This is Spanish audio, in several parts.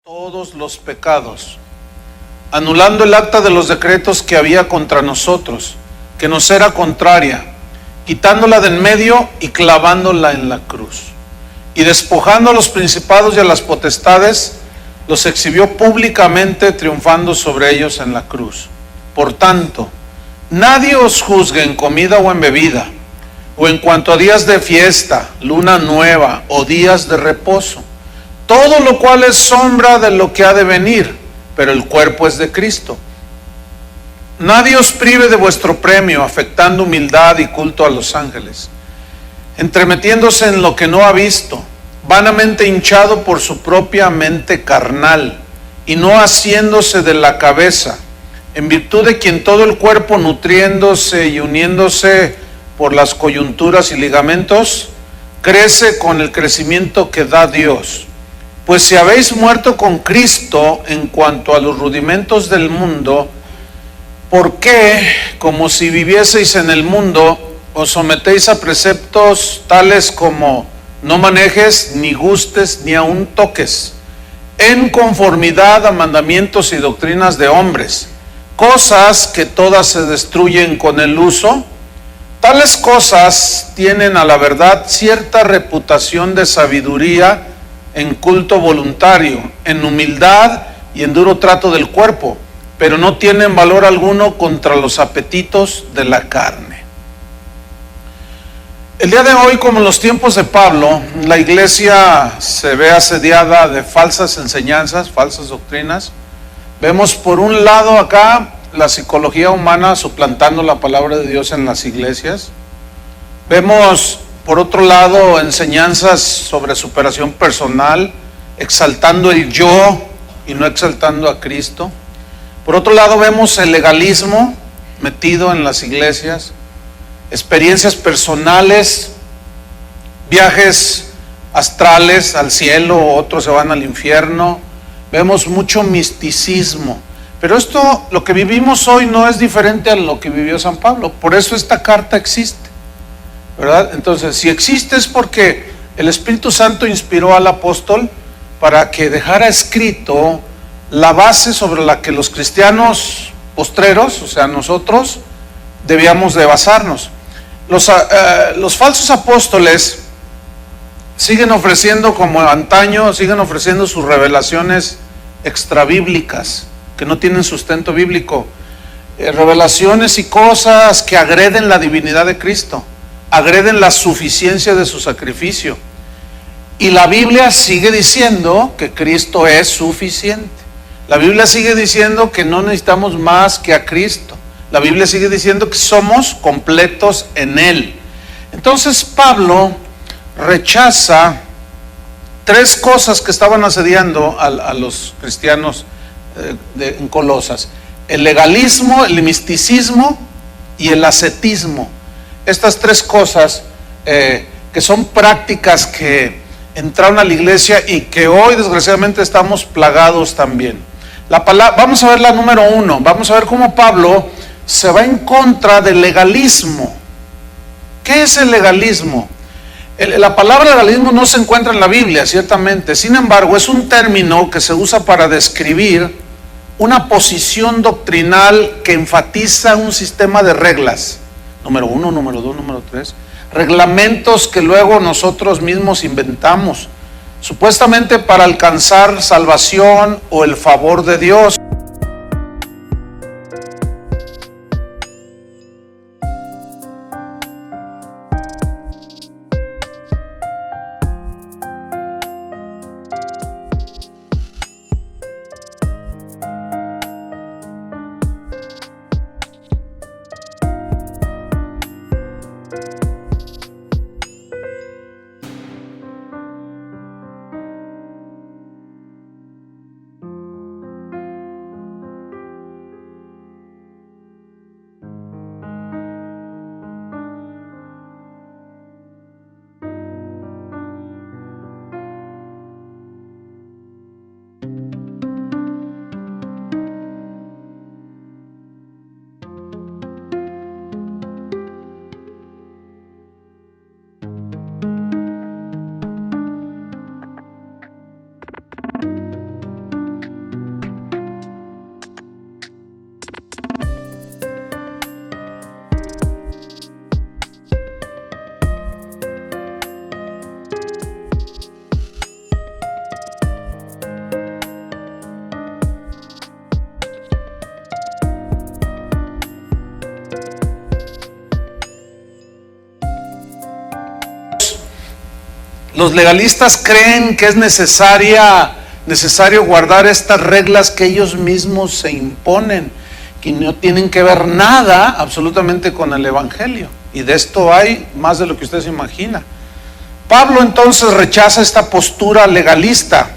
todos los pecados, anulando el acta de los decretos que había contra nosotros, que nos era contraria, quitándola de en medio y clavándola en la cruz. Y despojando a los principados y a las potestades, los exhibió públicamente, triunfando sobre ellos en la cruz. Por tanto, nadie os juzgue en comida o en bebida, o en cuanto a días de fiesta, luna nueva o días de reposo, todo lo cual es sombra de lo que ha de venir, pero el cuerpo es de Cristo. Nadie os prive de vuestro premio, afectando humildad y culto a los ángeles, entremetiéndose en lo que no ha visto, vanamente hinchado por su propia mente carnal, y no haciéndose de la cabeza, en virtud de quien todo el cuerpo, nutriéndose y uniéndose por las coyunturas y ligamentos, crece con el crecimiento que da Dios. Pues si habéis muerto con Cristo en cuanto a los rudimentos del mundo, ¿por qué, como si vivieseis en el mundo, os sometéis a preceptos tales como no manejes, ni gustes, ni aun toques, en conformidad a mandamientos y doctrinas de hombres, cosas que todas se destruyen con el uso? Tales cosas tienen a la verdad cierta reputación de sabiduría en culto voluntario, en humildad y en duro trato del cuerpo, pero no tienen valor alguno contra los apetitos de la carne. El día de hoy, como en los tiempos de Pablo, la iglesia se ve asediada de falsas enseñanzas, falsas doctrinas. Vemos por un lado acá la psicología humana suplantando la palabra de Dios en las iglesias. Vemos por otro lado enseñanzas sobre superación personal, exaltando el yo y no exaltando a Cristo. Por otro lado vemos el legalismo metido en las iglesias, experiencias personales, viajes astrales al cielo, otros se van al infierno. Vemos mucho misticismo. Pero esto, lo que vivimos hoy, no es diferente a lo que vivió San Pablo. Por eso esta carta existe, ¿verdad? Entonces, si existe es porque el Espíritu Santo inspiró al apóstol para que dejara escrito la base sobre la que los cristianos postreros, o sea, nosotros, debíamos de basarnos. Los falsos apóstoles siguen ofreciendo, como antaño, siguen ofreciendo sus revelaciones extrabíblicas, que no tienen sustento bíblico, revelaciones y cosas que agreden la divinidad de Cristo, agreden la suficiencia de su sacrificio. Y la Biblia sigue diciendo que Cristo es suficiente. La Biblia sigue diciendo que no necesitamos más que a Cristo. La Biblia sigue diciendo que somos completos en Él. Entonces Pablo rechaza tres cosas que estaban asediando a los cristianos en Colosas: el legalismo, el misticismo y el ascetismo. Estas tres cosas que son prácticas que entraron a la iglesia y que hoy desgraciadamente estamos plagados también. Vamos a ver la número 1. Vamos a ver cómo Pablo se va en contra del legalismo. ¿Qué es el legalismo? La palabra legalismo no se encuentra en la Biblia, ciertamente. Sin embargo, es un término que se usa para describir una posición doctrinal que enfatiza un sistema de reglas. Número 1, número 2, número 3. Reglamentos que luego nosotros mismos inventamos, supuestamente para alcanzar salvación o el favor de Dios. Los legalistas creen que es necesario guardar estas reglas que ellos mismos se imponen, que no tienen que ver nada absolutamente con el Evangelio. Y de esto hay más de lo que usted se imagina. Pablo entonces rechaza esta postura legalista.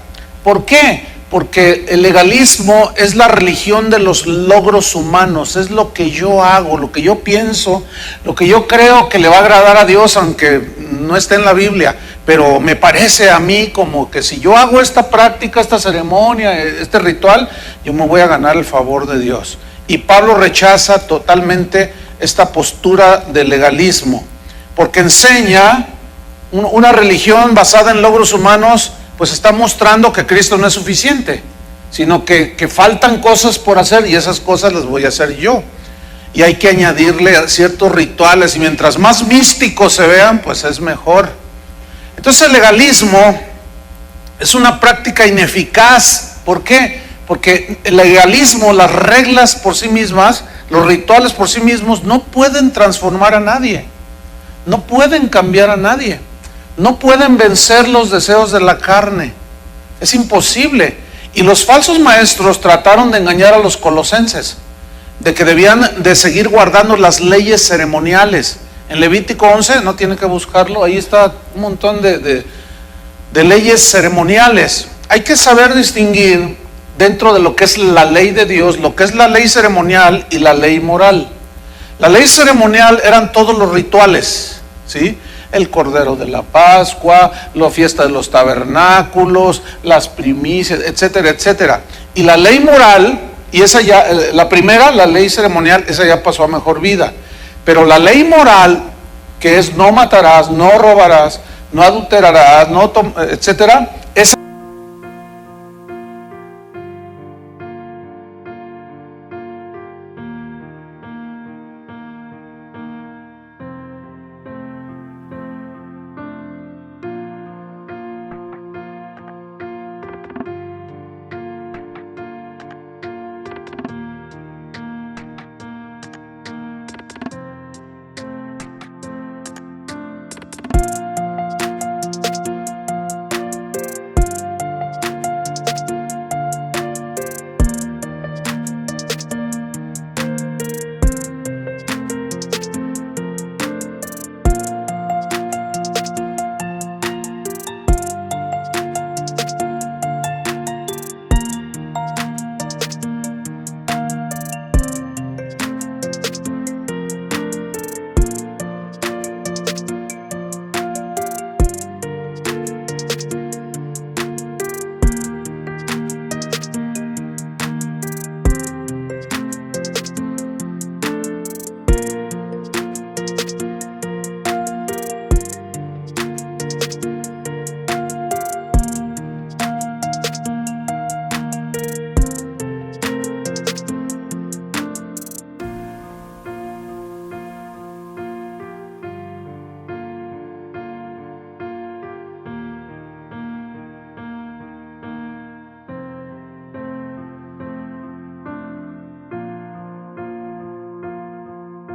¿Por qué? Porque el legalismo es la religión de los logros humanos, es lo que yo hago, lo que yo pienso, lo que yo creo que le va a agradar a Dios, aunque no esté en la Biblia, pero me parece a mí como que si yo hago esta práctica, esta ceremonia, este ritual, yo me voy a ganar el favor de Dios. Y Pablo rechaza totalmente esta postura de legalismo, porque enseña una religión basada en logros humanos, pues está mostrando que Cristo no es suficiente, sino que faltan cosas por hacer y esas cosas las voy a hacer yo. Y hay que añadirle ciertos rituales y mientras más místicos se vean, pues es mejor. Entonces el legalismo es una práctica ineficaz. ¿Por qué? Porque el legalismo, las reglas por sí mismas, los rituales por sí mismos no pueden transformar a nadie, no pueden cambiar a nadie. No pueden vencer los deseos de la carne. Es imposible. Y los falsos maestros trataron de engañar a los colosenses, de que debían de seguir guardando las leyes ceremoniales. En Levítico 11, no tiene que buscarlo, ahí está un montón de leyes ceremoniales. Hay que saber distinguir dentro de lo que es la ley de Dios, lo que es la ley ceremonial y la ley moral. La ley ceremonial eran todos los rituales, ¿sí? El Cordero de la Pascua, la fiesta de los tabernáculos, las primicias, etcétera, etcétera. Y la ley moral, y esa ya, la primera, la ley ceremonial, esa ya pasó a mejor vida. Pero la ley moral, que es no matarás, no robarás, no adulterarás, etcétera, esa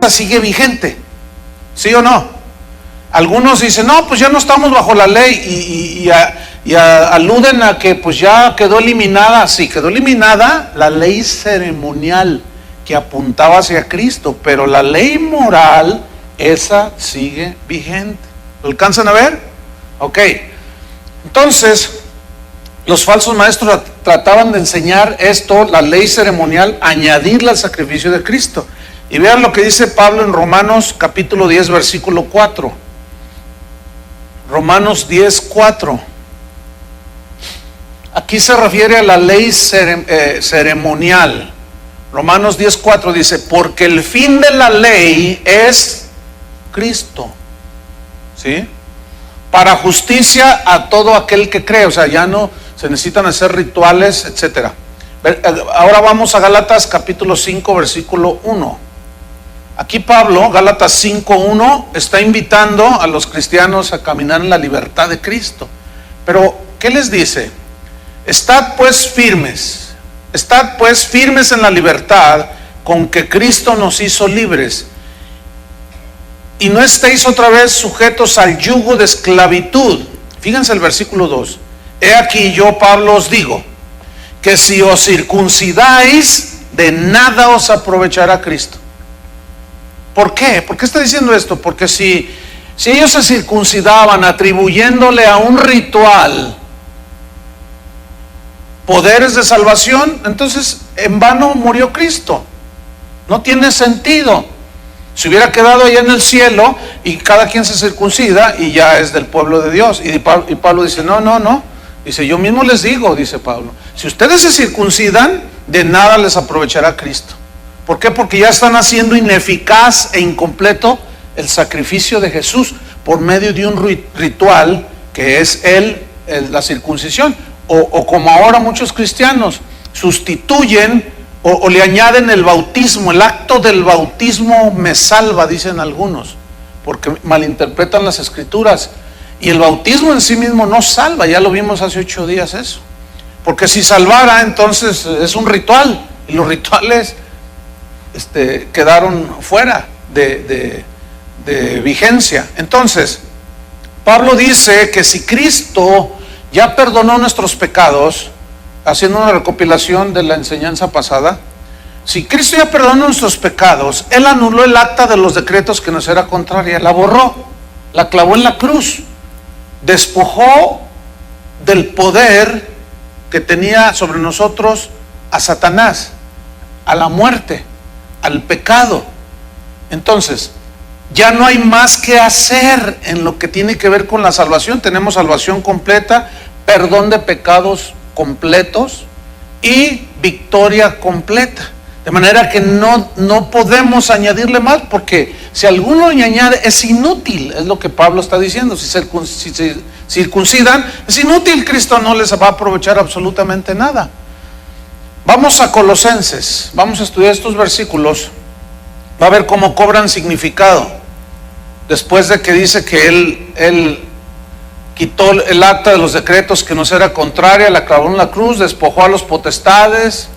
sigue vigente, ¿sí o no? Algunos dicen, no, pues ya no estamos bajo la ley y aluden a que pues ya quedó eliminada. Sí, quedó eliminada la ley ceremonial que apuntaba hacia Cristo, pero la ley moral, esa sigue vigente. ¿Lo alcanzan a ver? Ok, entonces los falsos maestros trataban de enseñar esto, la ley ceremonial, añadirla al sacrificio de Cristo. Y vean lo que dice Pablo en Romanos capítulo 10, versículo 4. Romanos 10, 4. Aquí se refiere a la ley ceremonial. Romanos 10, 4 dice, porque el fin de la ley es Cristo, ¿sí? Para justicia a todo aquel que cree. O sea, ya no se necesitan hacer rituales, etcétera. Ahora vamos a Gálatas capítulo 5, versículo 1. Aquí Pablo, Gálatas 5:1, está invitando a los cristianos a caminar en la libertad de Cristo. Pero, ¿qué les dice? Estad pues firmes en la libertad con que Cristo nos hizo libres. Y no estéis otra vez sujetos al yugo de esclavitud. Fíjense el versículo 2. He aquí yo, Pablo, os digo, que si os circuncidáis, de nada os aprovechará Cristo. ¿Por qué? ¿Por qué está diciendo esto? Porque si ellos se circuncidaban atribuyéndole a un ritual poderes de salvación, entonces en vano murió Cristo. No tiene sentido. Si hubiera quedado allá en el cielo y cada quien se circuncida y ya es del pueblo de Dios. Y Pablo dice, no. Dice, yo mismo les digo, dice Pablo, si ustedes se circuncidan, de nada les aprovechará Cristo. ¿Por qué? Porque ya están haciendo ineficaz e incompleto el sacrificio de Jesús por medio de un ritual que es la circuncisión. O como ahora muchos cristianos sustituyen o le añaden el bautismo. El acto del bautismo me salva, dicen algunos, porque malinterpretan las escrituras. Y el bautismo en sí mismo no salva, ya lo vimos hace 8 días eso. Porque si salvara, entonces es un ritual, y los rituales quedaron fuera de vigencia. Entonces, Pablo dice que si Cristo ya perdonó nuestros pecados, haciendo una recopilación de la enseñanza pasada, si Cristo ya perdonó nuestros pecados, Él anuló el acta de los decretos que nos era contraria, la borró, la clavó en la cruz, despojó del poder que tenía sobre nosotros a Satanás, a la muerte, al pecado. Entonces, ya no hay más que hacer en lo que tiene que ver con la salvación. Tenemos salvación completa, perdón de pecados completos y victoria completa. De manera que no podemos añadirle más, porque si alguno le añade es inútil, es lo que Pablo está diciendo. Si se circuncidan, es inútil, Cristo no les va a aprovechar absolutamente nada. Vamos a Colosenses, vamos a estudiar estos versículos, va a ver cómo cobran significado. Después de que dice que él quitó el acta de los decretos que nos era contraria, la clavó en la cruz, despojó a los potestades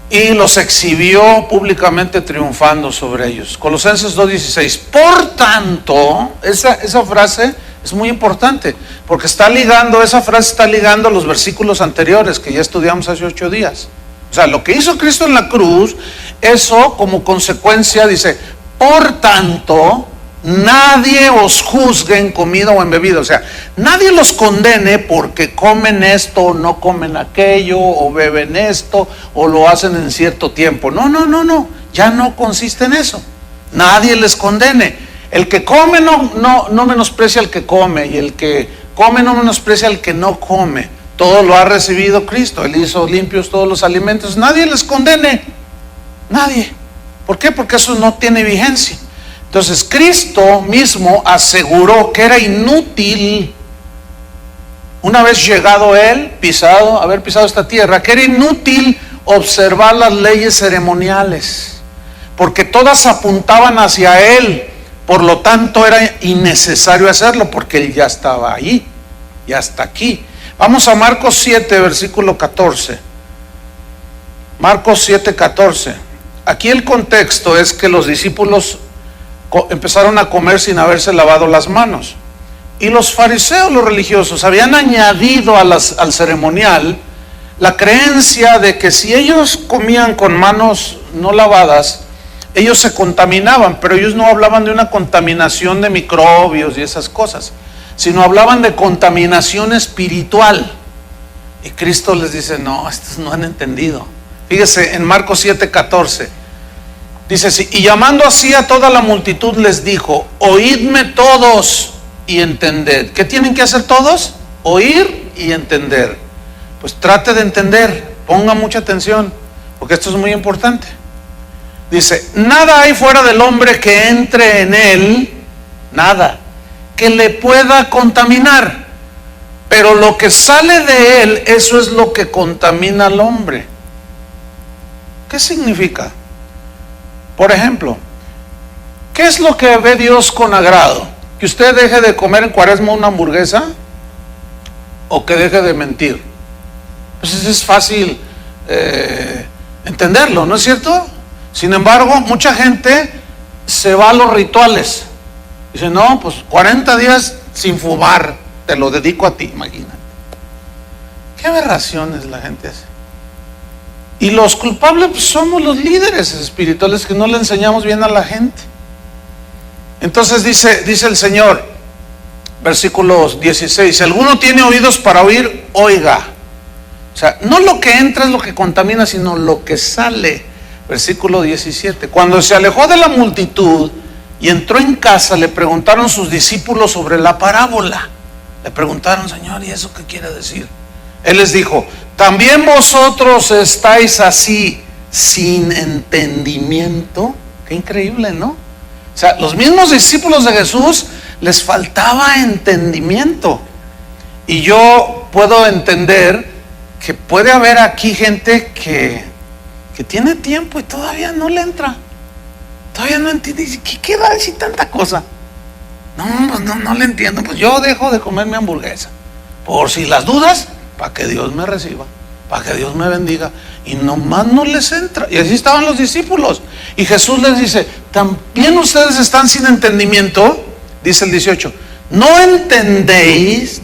y los exhibió públicamente triunfando sobre ellos. Colosenses 2:16. Por tanto, esa frase es muy importante, porque esa frase está ligando a los versículos anteriores que ya estudiamos hace 8 días. O sea, lo que hizo Cristo en la cruz, eso como consecuencia dice, por tanto, nadie os juzgue en comida o en bebida. O sea, nadie los condene porque comen esto o no comen aquello, o beben esto o lo hacen en cierto tiempo. No, ya no consiste en eso. Nadie les condene. El que come no menosprecia al que come, y el que come no menosprecia al que no come. Todo lo ha recibido Cristo. Él hizo limpios todos los alimentos. Nadie les condene. Nadie. ¿Por qué? Porque eso no tiene vigencia. Entonces Cristo mismo aseguró que era inútil, una vez llegado Él, haber pisado esta tierra, que era inútil observar las leyes ceremoniales, porque todas apuntaban hacia Él. Por lo tanto era innecesario hacerlo, porque Él ya estaba ahí, ya está aquí. Vamos a Marcos 7, versículo 14. Marcos 7, 14. Aquí el contexto es que los discípulos empezaron a comer sin haberse lavado las manos, y los fariseos, los religiosos, habían añadido al ceremonial la creencia de que si ellos comían con manos no lavadas, ellos se contaminaban. Pero ellos no hablaban de una contaminación de microbios y esas cosas, sino hablaban de contaminación espiritual. Y Cristo les dice, no, estos no han entendido. Fíjese en Marcos 7, 14. Dice así, y llamando así a toda la multitud les dijo, oídme todos y entended. ¿Qué tienen que hacer todos? Oír y entender. Pues trate de entender, ponga mucha atención, porque esto es muy importante. Dice, nada hay fuera del hombre que entre en él, nada, que le pueda contaminar, pero lo que sale de él, eso es lo que contamina al hombre. ¿Qué significa? Por ejemplo, ¿qué es lo que ve Dios con agrado? ¿Que usted deje de comer en Cuaresma una hamburguesa? ¿O que deje de mentir? Pues eso es fácil entenderlo, ¿no es cierto? Sin embargo, mucha gente se va a los rituales. Dice, no, pues 40 días sin fumar, te lo dedico a ti, imagínate. Qué aberraciones la gente hace. Y los culpables pues, somos los líderes espirituales que no le enseñamos bien a la gente. Entonces dice el Señor, versículo 16, si alguno tiene oídos para oír, oiga. O sea, no lo que entra es lo que contamina, sino lo que sale. Versículo 17, cuando se alejó de la multitud y entró en casa, le preguntaron sus discípulos sobre la parábola. Le preguntaron, Señor, ¿y eso qué quiere decir? Él les dijo, ¿también vosotros estáis así sin entendimiento? Qué increíble, ¿no? O sea, los mismos discípulos de Jesús les faltaba entendimiento. Y yo puedo entender que puede haber aquí gente que tiene tiempo y todavía no le entra. Todavía no entiende. ¿Qué va a decir tanta cosa? No le entiendo. Pues yo dejo de comer mi hamburguesa. Por si las dudas, para que Dios me reciba, para que Dios me bendiga. Y nomás no les entra. Y así estaban los discípulos. Y Jesús les dice, ¿también ustedes están sin entendimiento? Dice el 18, ¿no entendéis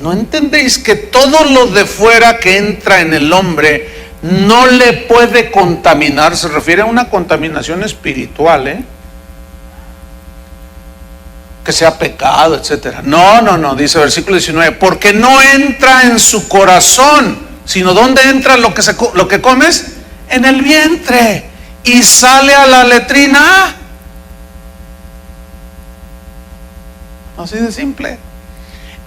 que todo lo de fuera que entra en el hombre no le puede contaminar? Se refiere a una contaminación espiritual, que sea pecado, etcétera. No, dice versículo 19, porque no entra en su corazón, sino ¿dónde entra lo que comes? En el vientre, y sale a la letrina. Así de simple.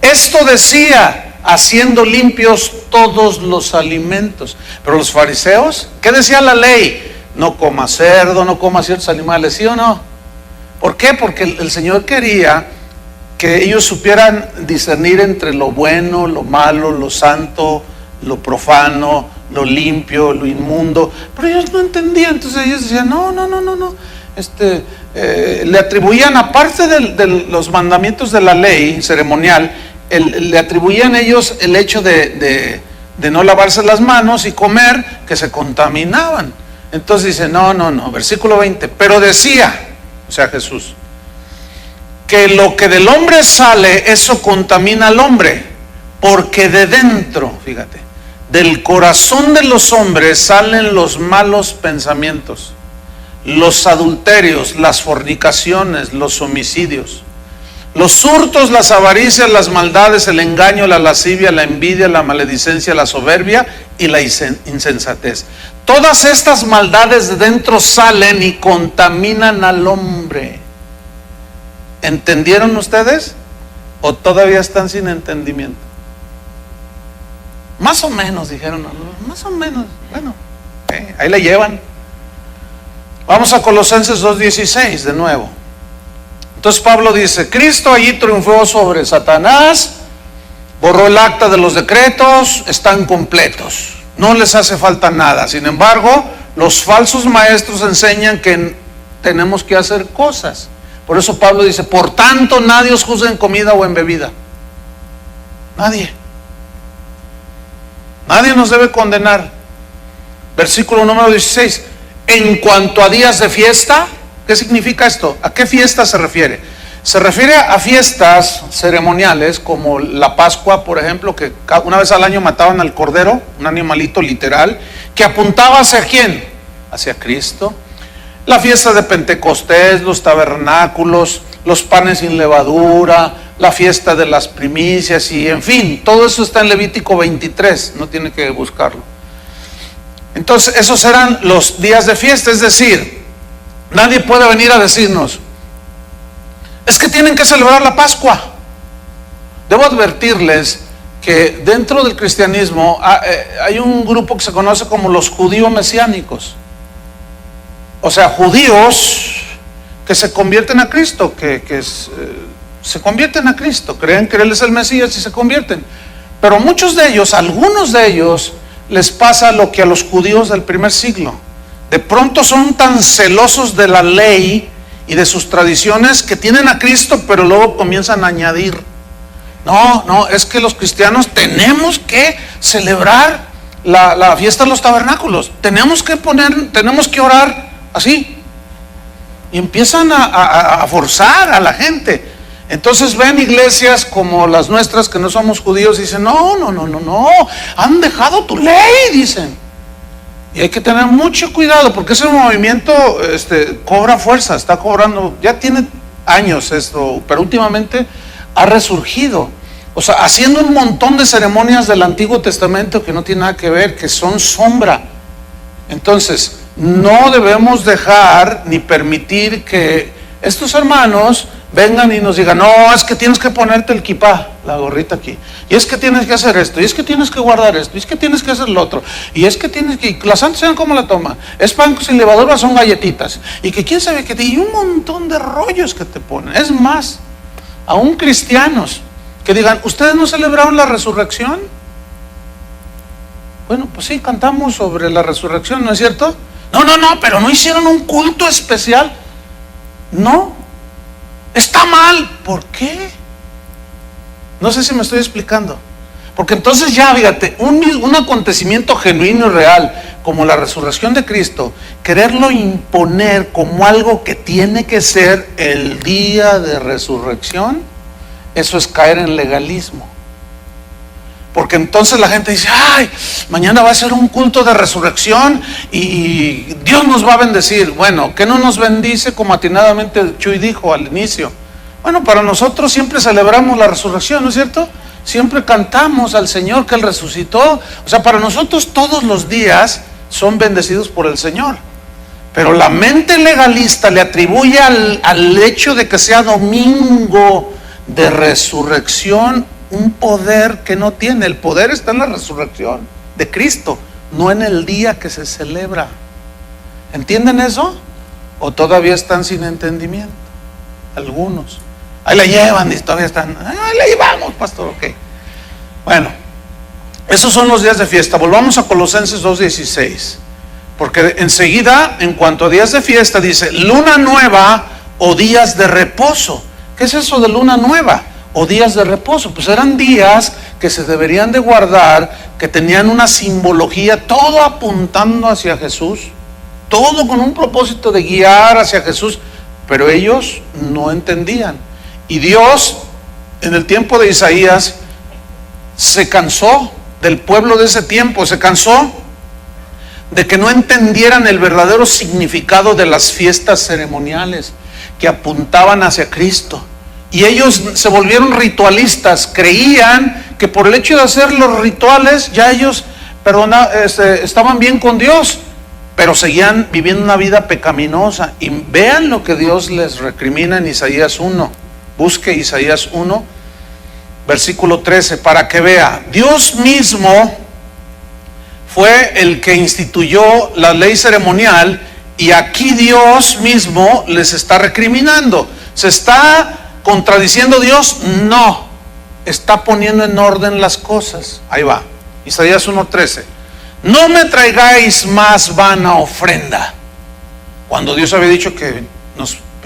Esto decía, haciendo limpios todos los alimentos. Pero los fariseos, ¿qué decía la ley? No coma cerdo, no coma ciertos animales, ¿sí o no? ¿Por qué? Porque el Señor quería que ellos supieran discernir entre lo bueno, lo malo, lo santo, lo profano, lo limpio, lo inmundo. Pero ellos no entendían, entonces ellos decían, no. Le atribuían, aparte de los mandamientos de la ley ceremonial, le atribuían ellos el hecho de no lavarse las manos y comer, que se contaminaban. Entonces dice, no, versículo 20, pero decía, o sea Jesús, que lo que del hombre sale, eso contamina al hombre, porque de dentro, fíjate, del corazón de los hombres salen los malos pensamientos, los adulterios, las fornicaciones, los homicidios, los hurtos, las avaricias, las maldades, el engaño, la lascivia, la envidia, la maledicencia, la soberbia y la insensatez. Todas estas maldades de dentro salen y contaminan al hombre. ¿Entendieron ustedes? ¿O todavía están sin entendimiento? Más o menos, dijeron, más o menos. Bueno, ahí le llevan. Vamos a Colosenses 2:16 de nuevo. Entonces Pablo dice, Cristo allí triunfó sobre Satanás, borró el acta de los decretos, están completos, no les hace falta nada. Sin embargo, los falsos maestros enseñan que tenemos que hacer cosas. Por eso Pablo dice, por tanto nadie os juzgue en comida o en bebida. Nadie nos debe condenar. Versículo número 16. En cuanto a días de fiesta, ¿qué significa esto? ¿A qué fiesta se refiere? Se refiere a fiestas ceremoniales como la Pascua, por ejemplo, que una vez al año mataban al cordero, un animalito literal, que apuntaba hacia ¿quién? Hacia Cristo. La fiesta de Pentecostés, los tabernáculos, los panes sin levadura, la fiesta de las primicias y en fin, todo eso está en Levítico 23, no tiene que buscarlo. Entonces esos eran los días de fiesta, es decir, nadie puede venir a decirnos, es que tienen que celebrar la Pascua. Debo advertirles que dentro del cristianismo hay un grupo que se conoce como los judíos mesiánicos. O sea, judíos que se convierten a Cristo, se convierten a Cristo, creen que Él es el Mesías y se convierten. Pero muchos de ellos, algunos de ellos, les pasa lo que a los judíos del primer siglo. De pronto son tan celosos de la ley y de sus tradiciones que tienen a Cristo, pero luego comienzan a añadir. No, es que los cristianos tenemos que celebrar la fiesta de los tabernáculos. Tenemos que orar así. Y empiezan a forzar a la gente. Entonces ven iglesias como las nuestras que no somos judíos y dicen, no, han dejado tu ley, dicen. Y hay que tener mucho cuidado porque ese movimiento cobra fuerza, está cobrando, ya tiene años esto, pero últimamente ha resurgido. O sea, haciendo un montón de ceremonias del Antiguo Testamento que no tiene nada que ver, que son sombra. Entonces, no debemos dejar ni permitir que estos hermanos vengan y nos digan, no, es que tienes que ponerte el kipá, la gorrita aquí, y es que tienes que hacer esto, y es que tienes que guardar esto, y es que tienes que hacer lo otro, y es que tienes que, y la santa sean como la toma, es pan sin levadura, son galletitas, y que quién sabe qué, y un montón de rollos que te ponen. Es más, aún cristianos que digan, ¿ustedes no celebraron la resurrección? Bueno, pues sí, cantamos sobre la resurrección, ¿no es cierto? No, pero no hicieron un culto especial. No, está mal. ¿Por qué? No sé si me estoy explicando. Porque entonces ya, fíjate, un acontecimiento genuino y real como la resurrección de Cristo, quererlo imponer como algo que tiene que ser el día de resurrección, eso es caer en legalismo. Porque entonces la gente dice, ay, mañana va a ser un culto de resurrección y Dios nos va a bendecir. Bueno, ¿qué no nos bendice? Como atinadamente Chuy dijo al inicio. Bueno, para nosotros siempre celebramos la resurrección, ¿no es cierto? Siempre cantamos al Señor que Él resucitó. O sea, para nosotros todos los días son bendecidos por el Señor. Pero la mente legalista le atribuye al hecho de que sea domingo de resurrección un poder que no tiene. El poder está en la resurrección de Cristo, no en el día que se celebra. ¿Entienden eso? ¿O todavía están sin entendimiento? Algunos. Ahí la llevan y todavía están, ahí la llevamos, pastor, ok. Bueno, esos son los días de fiesta. Volvamos a Colosenses 2:16. Porque enseguida, en cuanto a días de fiesta, dice luna nueva o días de reposo. ¿Qué es eso de luna nueva o días de reposo? Pues eran días que se deberían de guardar, que tenían una simbología, todo apuntando hacia Jesús, todo con un propósito de guiar hacia Jesús, pero ellos no entendían. Y Dios, en el tiempo de Isaías, se cansó del pueblo de ese tiempo, se cansó de que no entendieran el verdadero significado de las fiestas ceremoniales que apuntaban hacia Cristo. Y ellos se volvieron ritualistas, creían que por el hecho de hacer los rituales ya ellos estaban bien con Dios, pero seguían viviendo una vida pecaminosa. Y vean lo que Dios les recrimina en Isaías 1. Busque Isaías 1, versículo 13, para que vea. Dios mismo fue el que instituyó la ley ceremonial, y aquí Dios mismo les está recriminando. ¿Se está contradiciendo Dios? No, está poniendo en orden las cosas. Ahí va, Isaías 1:13. No me traigáis más vana ofrenda. Cuando Dios había dicho que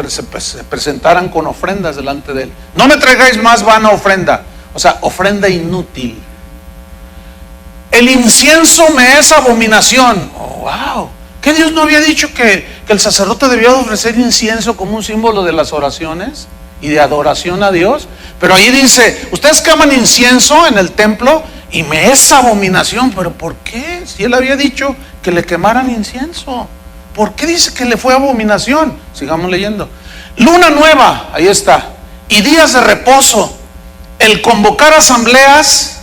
se presentaran con ofrendas delante de Él. No me traigáis más vana ofrenda, o sea, ofrenda inútil. El incienso me es abominación. Oh, wow. ¿Qué Dios no había dicho que el sacerdote debía ofrecer incienso como un símbolo de las oraciones y de adoración a Dios? Pero ahí dice, ustedes queman incienso en el templo y me es abominación. ¿Pero por qué? Si Él había dicho que le quemaran incienso, ¿por qué dice que le fue abominación? Sigamos leyendo. Luna nueva, ahí está, y días de reposo, el convocar asambleas,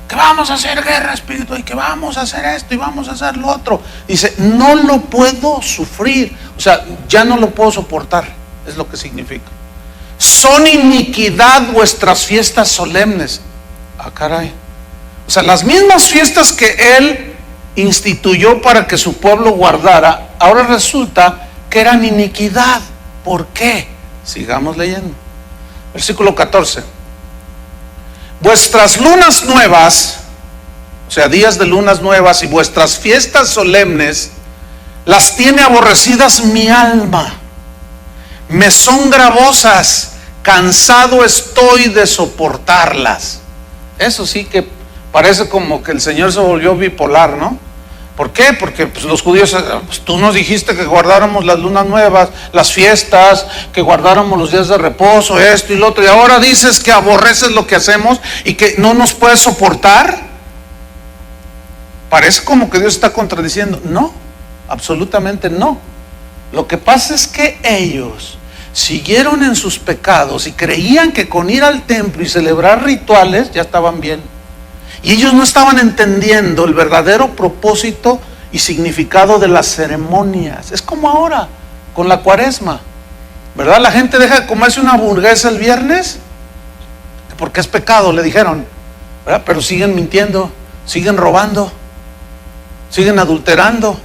que vamos a hacer guerra espiritual, y que vamos a hacer esto y vamos a hacer lo otro. Dice, no lo puedo sufrir, o sea, ya no lo puedo soportar, es lo que significa. Son iniquidad vuestras fiestas solemnes. Ah, caray. O sea, las mismas fiestas que Él instituyó para que su pueblo guardara, ahora resulta que eran iniquidad. ¿Por qué? Sigamos leyendo. Versículo 14. Vuestras lunas nuevas, o sea, días de lunas nuevas, y vuestras fiestas solemnes, las tiene aborrecidas mi alma. Me son gravosas, cansado estoy de soportarlas. Eso sí que parece como que el Señor se volvió bipolar, ¿no? ¿Por qué? Porque pues, los judíos, pues, tú nos dijiste que guardáramos las lunas nuevas, las fiestas, que guardáramos los días de reposo, esto y lo otro, y ahora dices que aborreces lo que hacemos y que no nos puedes soportar. Parece como que Dios está contradiciendo. No, absolutamente no. Lo que pasa es que ellos siguieron en sus pecados y creían que con ir al templo y celebrar rituales ya estaban bien. Y ellos no estaban entendiendo el verdadero propósito y significado de las ceremonias. Es como ahora, con la Cuaresma, ¿verdad? La gente deja de comerse una hamburguesa el viernes porque es pecado, le dijeron, ¿verdad? Pero siguen mintiendo, siguen robando, siguen adulterando.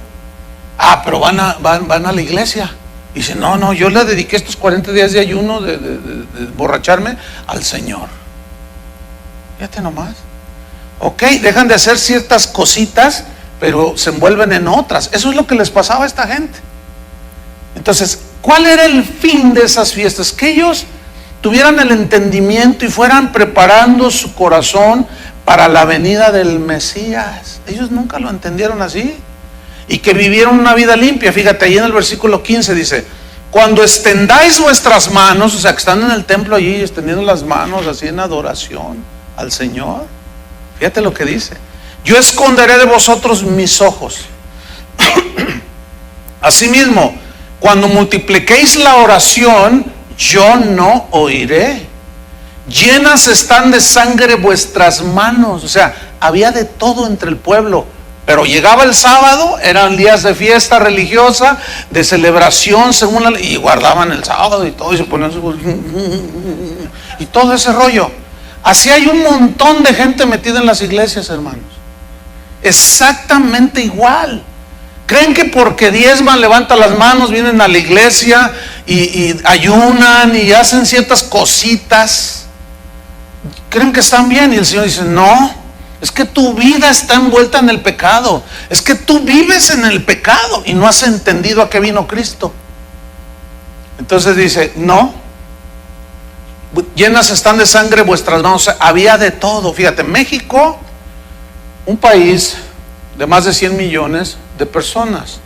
Pero van a la iglesia. Y dicen, no, yo le dediqué estos 40 días de ayuno, de emborracharme al Señor. Fíjate nomás. Ok, dejan de hacer ciertas cositas, pero se envuelven en otras. Eso es lo que les pasaba a esta gente. Entonces, ¿cuál era el fin de esas fiestas? Que ellos tuvieran el entendimiento y fueran preparando su corazón para la venida del Mesías. Ellos nunca lo entendieron así. Y que vivieron una vida limpia. Fíjate, ahí en el versículo 15 dice, cuando extendáis vuestras manos, o sea, que están en el templo allí extendiendo las manos así en adoración al Señor. Fíjate lo que dice, yo esconderé de vosotros mis ojos. Asimismo, cuando multipliquéis la oración, yo no oiré. Llenas están de sangre vuestras manos. O sea, había de todo entre el pueblo. Pero llegaba el sábado, eran días de fiesta religiosa, de celebración según la ley, y guardaban el sábado y todo, y se ponían y todo ese rollo. Así hay un montón de gente metida en las iglesias, hermanos. Exactamente igual. Creen que porque diezman, levantan las manos, vienen a la iglesia y ayunan y hacen ciertas cositas. Creen que están bien, y el Señor dice, no. Es que tu vida está envuelta en el pecado. Es que tú vives en el pecado y no has entendido a qué vino Cristo. Entonces dice, no. Llenas están de sangre vuestras manos. O sea, había de todo. Fíjate, México, un país de más de 100 millones de personas,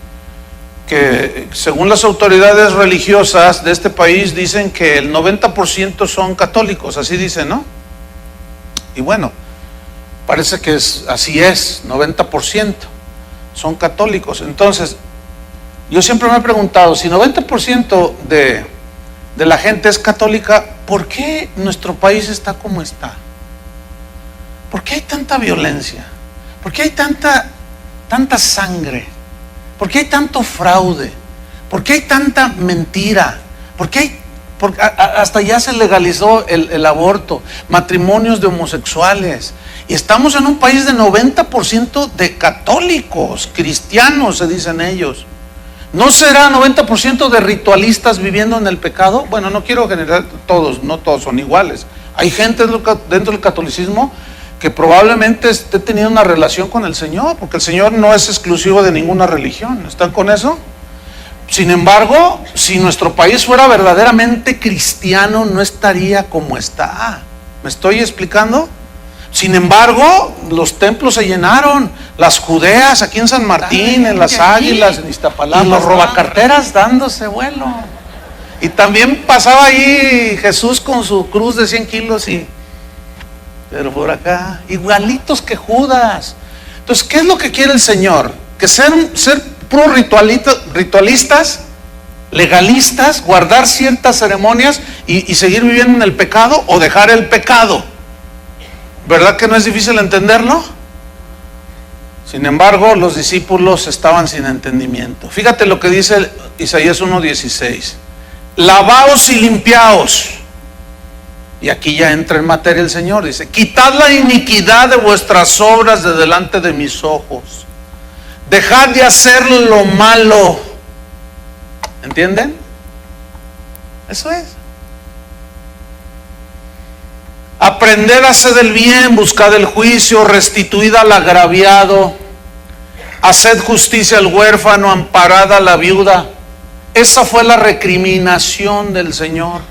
que según las autoridades religiosas de este país dicen que el 90% son católicos. Así dicen, ¿no? Y bueno, parece que así es, 90% son católicos. Entonces, yo siempre me he preguntado, si 90% de la gente es católica, ¿por qué nuestro país está como está? ¿Por qué hay tanta violencia? ¿Por qué hay tanta sangre? ¿Por qué hay tanto fraude? ¿Por qué hay tanta mentira? Porque hasta ya se legalizó el aborto, matrimonios de homosexuales. Y estamos en un país de 90% de católicos, cristianos, se dicen ellos. ¿No será 90% de ritualistas viviendo en el pecado? Bueno, no quiero generar todos, no todos son iguales. Hay gente dentro del catolicismo que probablemente esté teniendo una relación con el Señor, porque el Señor no es exclusivo de ninguna religión. ¿Están con eso? Sin embargo, si nuestro país fuera verdaderamente cristiano, no estaría como está. ¿Me estoy explicando? Sin embargo, los templos se llenaron, las judeas aquí en San Martín, en las Águilas, en Iztapalapa, y los robacarteras dándose vuelo. Y también pasaba ahí Jesús con su cruz de 100 kilos, pero por acá, igualitos que Judas. Entonces, ¿qué es lo que quiere el Señor? Que ser puros ritualistas, legalistas, guardar ciertas ceremonias y seguir viviendo en el pecado, o dejar el pecado. ¿Verdad que no es difícil entenderlo? Sin embargo, los discípulos estaban sin entendimiento. Fíjate lo que dice Isaías 1:16. Lavaos y limpiaos. Y aquí ya entra en materia el Señor. Dice, quitad la iniquidad de vuestras obras de delante de mis ojos. Dejad de hacer lo malo. ¿Entienden? Eso es. Aprended a hacer el bien, buscad el juicio, restituid al agraviado, haced justicia al huérfano, amparad a la viuda. Esa fue la recriminación del Señor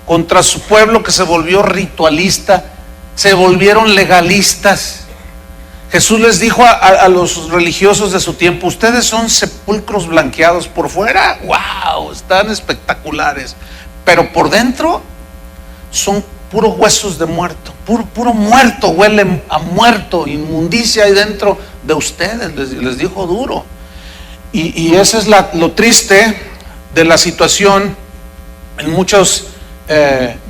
contra su pueblo que se volvió ritualista, se volvieron legalistas, Jesús les dijo a los religiosos de su tiempo: ustedes son sepulcros blanqueados por fuera, wow, están espectaculares, pero por dentro son puros huesos de muerto, puro muerto, huele a muerto, inmundicia ahí dentro de ustedes, les dijo duro. Y ese es lo triste de la situación en muchos,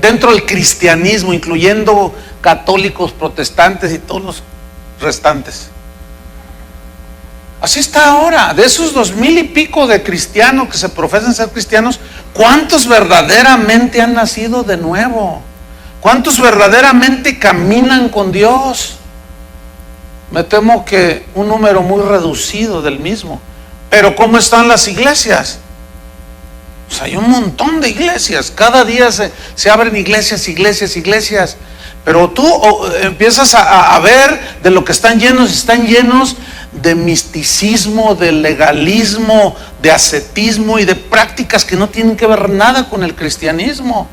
dentro del cristianismo, incluyendo católicos, protestantes y todos los restantes. Así está ahora. De esos 2000 y pico de cristianos que se profesan ser cristianos, ¿cuántos verdaderamente han nacido de nuevo? ¿Cuántos verdaderamente caminan con Dios? Me temo que un número muy reducido del mismo. Pero ¿cómo están las iglesias? Pues hay un montón de iglesias. Cada día se abren iglesias. Pero tú empiezas a ver de lo que están llenos de misticismo, de legalismo, de ascetismo y de prácticas que no tienen que ver nada con el cristianismo.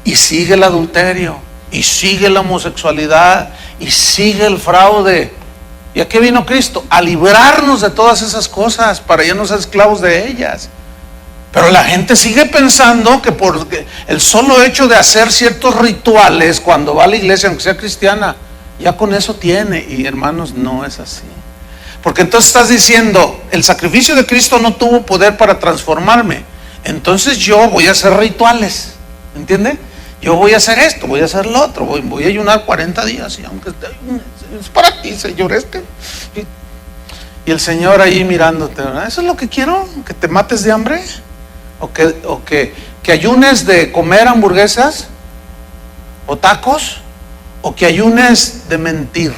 Y sigue el adulterio, y sigue la homosexualidad, y sigue el fraude. ¿Y a qué vino Cristo? A librarnos de todas esas cosas, para ya no ser esclavos de ellas. Pero la gente sigue pensando que por el solo hecho de hacer ciertos rituales cuando va a la iglesia, aunque sea cristiana, ya con eso tiene. Y hermanos, no es así. Porque entonces estás diciendo: el sacrificio de Cristo no tuvo poder para transformarme, entonces yo voy a hacer rituales. ¿Entiende? Yo voy a hacer esto, voy a hacer lo otro, voy a ayunar 40 días, y aunque es para ti, Señor, y el Señor ahí mirándote, ¿verdad? ¿Eso es lo que quiero? ¿Que te mates de hambre? ¿O que ayunes de comer hamburguesas? ¿O tacos? ¿O que ayunes de mentir?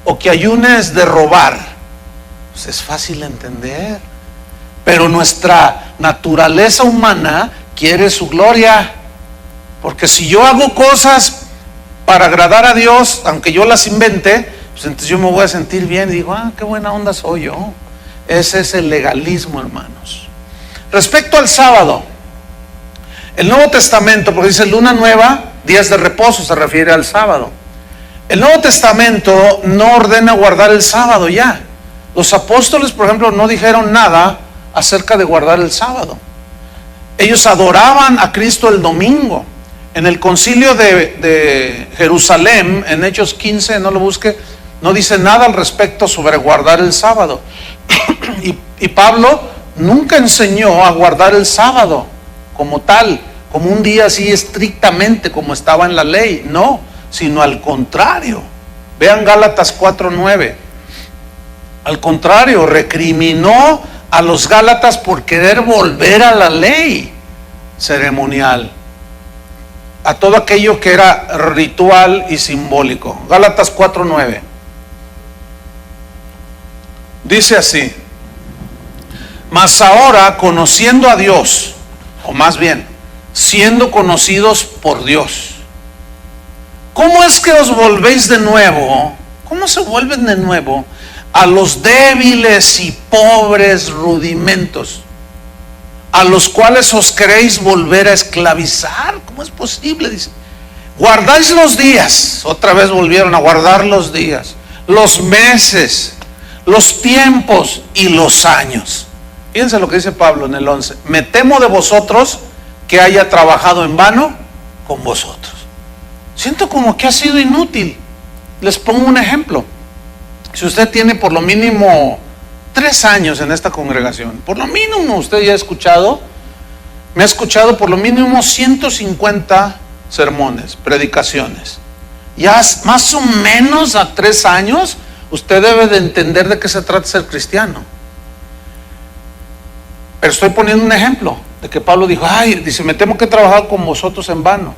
¿O que ayunes de robar? Pues es fácil entender. Pero nuestra naturaleza humana quiere su gloria. Porque si yo hago cosas para agradar a Dios, aunque yo las invente, pues entonces yo me voy a sentir bien y digo: qué buena onda soy yo. Ese es el legalismo, hermanos. Respecto al sábado, el Nuevo Testamento, porque dice luna nueva, días de reposo, se refiere al sábado. El Nuevo Testamento no ordena guardar el sábado ya. Los apóstoles, por ejemplo, no dijeron nada acerca de guardar el sábado. Ellos adoraban a Cristo el domingo. En el concilio de Jerusalén, en Hechos 15, no lo busque, no dice nada al respecto sobre guardar el sábado. y Pablo nunca enseñó a guardar el sábado como tal, como un día así estrictamente como estaba en la ley, no, sino al contrario. Vean Gálatas 4:9. Al contrario, recriminó a los gálatas por querer volver a la ley ceremonial, a todo aquello que era ritual y simbólico. Gálatas 4:9 dice así: mas ahora, conociendo a Dios, o más bien siendo conocidos por Dios, ¿cómo es que os volvéis de nuevo? ¿Cómo se vuelven de nuevo a los débiles y pobres rudimentos, a los cuales os queréis volver a esclavizar? ¿Cómo es posible? Dice: guardáis los días. Otra vez volvieron a guardar los días, los meses, los tiempos y los años. Fíjense lo que dice Pablo en el 11: me temo de vosotros que haya trabajado en vano con vosotros. Siento como que ha sido inútil. Les pongo un ejemplo. Si usted tiene por lo mínimo 3 años en esta congregación, por lo mínimo usted ya ha escuchado, me ha escuchado por lo mínimo 150 sermones, predicaciones. Ya más o menos a 3 años usted debe de entender de qué se trata ser cristiano. Pero estoy poniendo un ejemplo de que Pablo dijo: dice, me temo que he trabajado con vosotros en vano.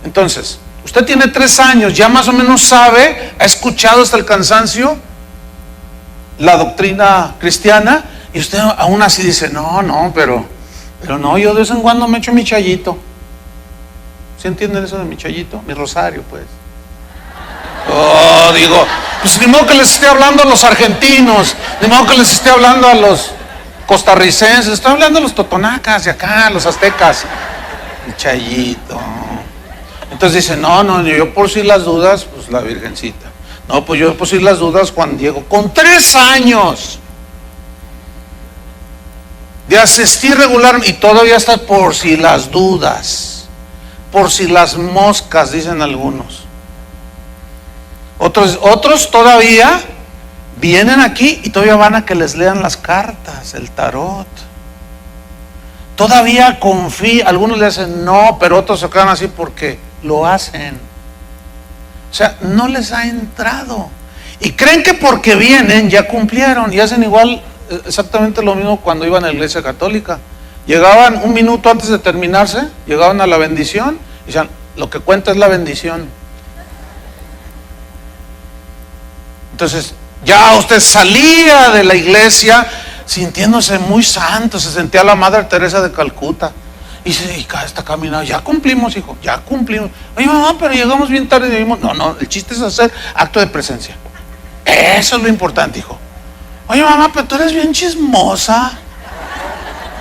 Entonces, usted tiene 3 años, ya más o menos sabe, ha escuchado hasta el cansancio la doctrina cristiana, y usted aún así dice: pero no, yo de vez en cuando me echo mi chayito. ¿Sí entienden eso de mi chayito? Mi rosario, pues. Digo, pues ni modo que les esté hablando a los argentinos, ni modo que les esté hablando a los costarricenses, estoy hablando a los totonacas de acá, los aztecas. Mi chayito. Entonces dice: no, yo por si las dudas, pues la virgencita. No, pues yo puse las dudas Juan Diego, con 3 años de asistir regularmente, y todavía está por si las dudas, por si las moscas, dicen algunos. Otros todavía vienen aquí y todavía van a que les lean las cartas, el tarot. Todavía confían, algunos le dicen no, pero otros se quedan así porque lo hacen. O sea, no les ha entrado. Y creen que porque vienen ya cumplieron, y hacen igual, exactamente lo mismo cuando iban a la iglesia católica. Llegaban un minuto antes de terminarse, llegaban a la bendición y decían, lo que cuenta es la bendición. Entonces, ya usted salía de la iglesia sintiéndose muy santo, se sentía la Madre Teresa de Calcuta. Y está caminando, ya cumplimos, hijo, ya cumplimos. Oye, mamá, pero llegamos bien tarde y dijimos, no, el chiste es hacer acto de presencia. Eso es lo importante, hijo. Oye, mamá, pero tú eres bien chismosa.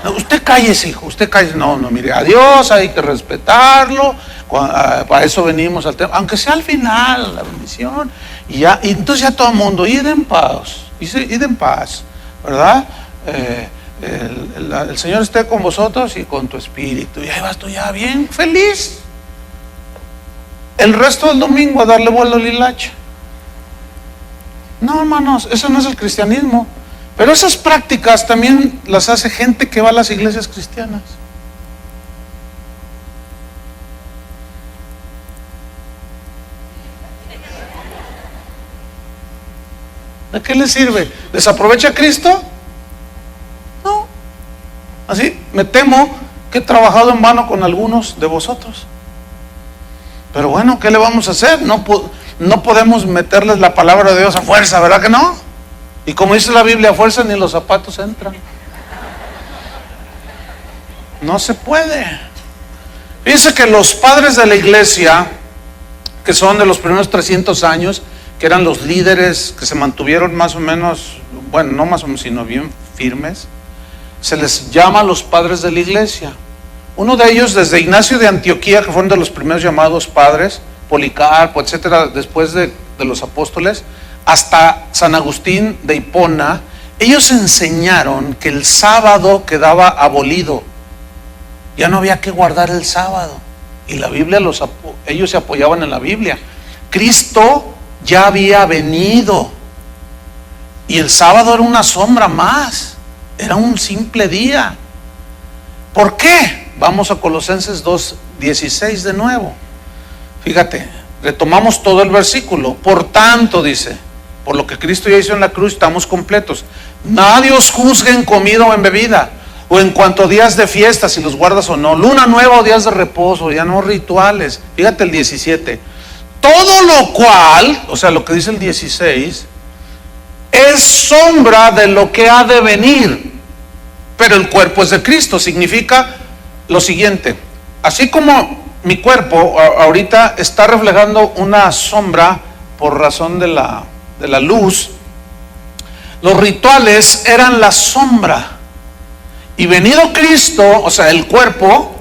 No, usted cállese, hijo, usted cállese. No, mire, a Dios hay que respetarlo. Para eso venimos al tema, aunque sea al final, la bendición. Y entonces ya todo el mundo, id en paz, ¿verdad? El Señor esté con vosotros y con tu espíritu. Y ahí vas tú ya bien feliz. El resto del domingo a darle vuelo al hilacho. No, hermanos, eso no es el cristianismo. Pero esas prácticas también las hace gente que va a las iglesias cristianas. ¿De qué les sirve? ¿Les aprovecha Cristo? No. Así, me temo que he trabajado en vano con algunos de vosotros. Pero bueno, ¿qué le vamos a hacer? No podemos meterles la palabra de Dios a fuerza, ¿verdad que no? Y como dice la Biblia, a fuerza ni los zapatos entran. No se puede. Fíjense que los padres de la iglesia, que son de los primeros 300 años, que eran los líderes que se mantuvieron más o menos, bueno, no más o menos, sino bien firmes, se les llama los padres de la iglesia. Uno de ellos, desde Ignacio de Antioquía, que fueron de los primeros llamados padres, Policarpo, etcétera, después de los apóstoles, hasta San Agustín de Hipona, ellos enseñaron que el sábado quedaba abolido. Ya no había que guardar el sábado. Y la Biblia, ellos se apoyaban en la Biblia. Cristo ya había venido. Y el sábado era una sombra más. Era un simple día. ¿Por qué? Vamos a Colosenses 2:16 de nuevo. Fíjate, retomamos todo el versículo. Por tanto, dice, por lo que Cristo ya hizo en la cruz, estamos completos. Nadie os juzgue en comida o en bebida, o en cuanto a días de fiesta, si los guardas o no, luna nueva o días de reposo, ya no rituales. Fíjate el 17. Todo lo cual, o sea, lo que dice el 16, es sombra de lo que ha de venir, pero el cuerpo es de Cristo. Significa lo siguiente: así como mi cuerpo ahorita está reflejando una sombra por razón de la luz, los rituales eran la sombra. Y venido Cristo, o sea, el cuerpo,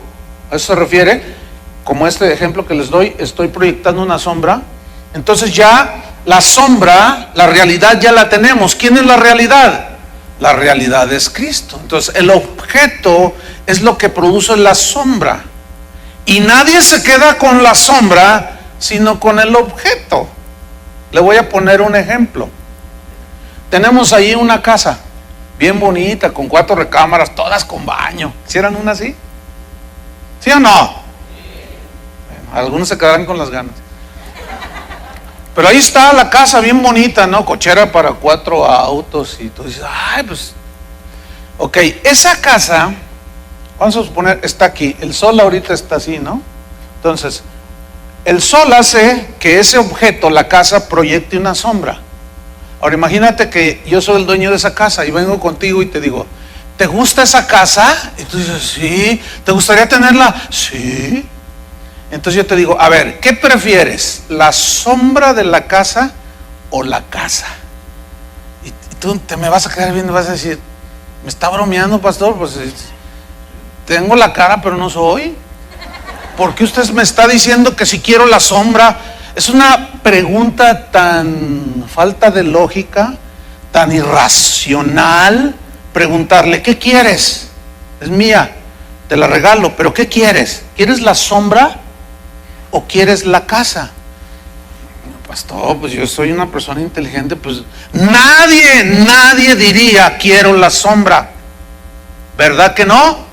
a eso se refiere, como este ejemplo que les doy, estoy proyectando una sombra. Entonces ya la sombra, la realidad ya la tenemos. ¿Quién es la realidad? La realidad es Cristo. Entonces el objeto es lo que produce la sombra. Y nadie se queda con la sombra, sino con el objeto. Le voy a poner un ejemplo. Tenemos ahí una casa bien bonita, con 4 recámaras, todas con baño. ¿Hicieran una así? ¿Sí o no? Bueno, algunos se quedarán con las ganas. Pero ahí está la casa bien bonita, ¿no? Cochera para 4 autos. Y tú dices, ay, pues. Ok, esa casa, vamos a suponer, está aquí. El sol ahorita está así, ¿no? Entonces, el sol hace que ese objeto, la casa, proyecte una sombra. Ahora imagínate que yo soy el dueño de esa casa y vengo contigo y te digo, ¿te gusta esa casa? Y tú dices, sí. ¿Te gustaría tenerla? Sí. Entonces yo te digo, a ver, ¿qué prefieres? ¿La sombra de la casa o la casa? Y tú te me vas a quedar viendo y vas a decir, ¿me está bromeando, pastor? Pues tengo la cara pero no soy. ¿Por qué usted me está diciendo que si quiero la sombra? Es una pregunta tan falta de lógica, tan irracional, preguntarle: ¿qué quieres? Es mía, te la regalo, pero ¿qué quieres? ¿Quieres la sombra o quieres la casa? Pastor, pues yo soy una persona inteligente, pues nadie diría quiero la sombra, ¿verdad que no?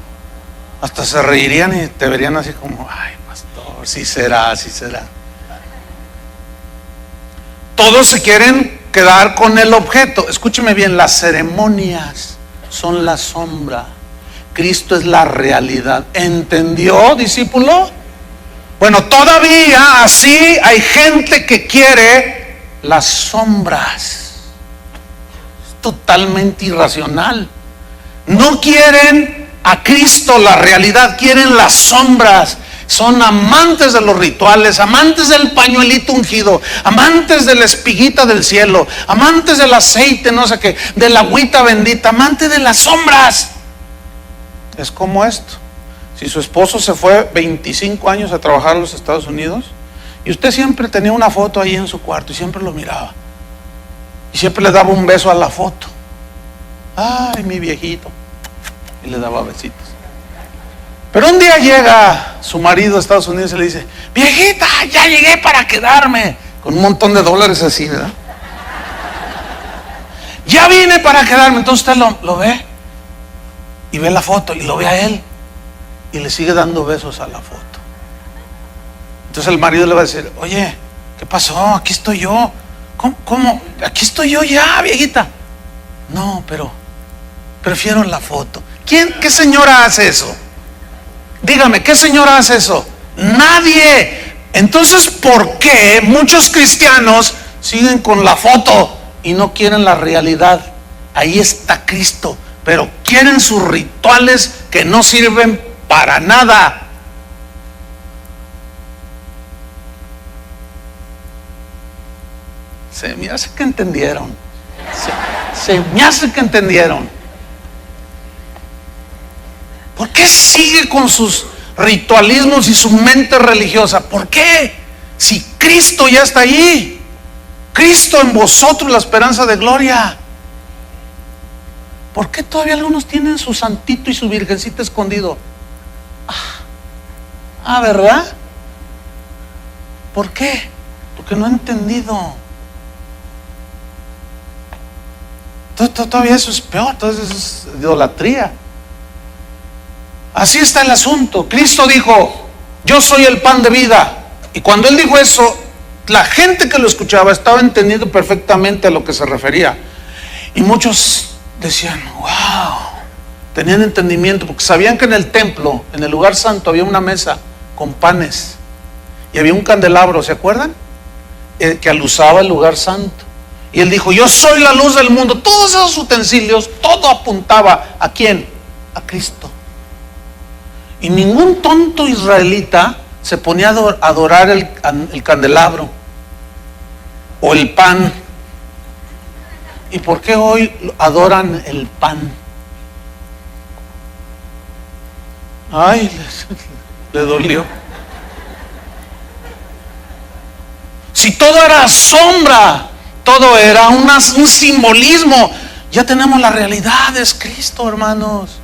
Hasta se reirían y te verían así como: ay, pastor, sí será. Todos se quieren quedar con el objeto. Escúcheme bien, las ceremonias son la sombra, Cristo es la realidad. ¿Entendió, discípulo? Bueno, todavía así hay gente que quiere las sombras. Es totalmente irracional. No quieren a Cristo, la realidad, quieren las sombras. Son amantes de los rituales, amantes del pañuelito ungido, amantes de la espiguita del cielo, amantes del aceite, no sé qué, de la agüita bendita, amantes de las sombras. Es como esto: si su esposo se fue 25 años a trabajar a los Estados Unidos y usted siempre tenía una foto ahí en su cuarto y siempre lo miraba y siempre le daba un beso a la foto. Ay, mi viejito, y le daba besitos. Pero un día llega su marido a Estados Unidos y le dice: viejita, ya llegué para quedarme, con un montón de dólares así, ¿verdad? Ya vine para quedarme. Entonces usted lo ve y ve la foto y lo ve a él y le sigue dando besos a la foto. Entonces el marido le va a decir: oye, ¿qué pasó? Aquí estoy yo. ¿Cómo? Aquí estoy yo ya, viejita. No, pero prefiero la foto. ¿Qué señora hace eso? Dígame, ¿qué señora hace eso? Nadie. Entonces, ¿por qué muchos cristianos siguen con la foto y no quieren la realidad? Ahí está Cristo, pero quieren sus rituales que no sirven para nada. Se me hace que entendieron. Se me hace que entendieron. ¿Por qué sigue con sus ritualismos y su mente religiosa? ¿Por qué? Si Cristo ya está allí. Cristo en vosotros, la esperanza de gloria. ¿Por qué todavía algunos tienen su santito y su virgencita escondido? ¿Verdad? ¿Por qué? Porque no he entendido. Todavía eso es peor, entonces es idolatría. Así está el asunto. Cristo dijo: yo soy el pan de vida. Y cuando Él dijo eso, la gente que lo escuchaba estaba entendiendo perfectamente a lo que se refería. Y muchos decían: wow, tenían entendimiento, porque sabían que en el templo, en el lugar santo, había una mesa con panes y había un candelabro, ¿se acuerdan? Que alusaba el lugar santo. Y Él dijo: yo soy la luz del mundo. Todos esos utensilios, todo apuntaba ¿a quién? A Cristo. Y ningún tonto israelita se ponía a adorar el candelabro o el pan. ¿Y por qué hoy adoran el pan? Ay, le dolió. Si todo era sombra, todo era un simbolismo, ya tenemos la realidad, es Cristo, hermanos.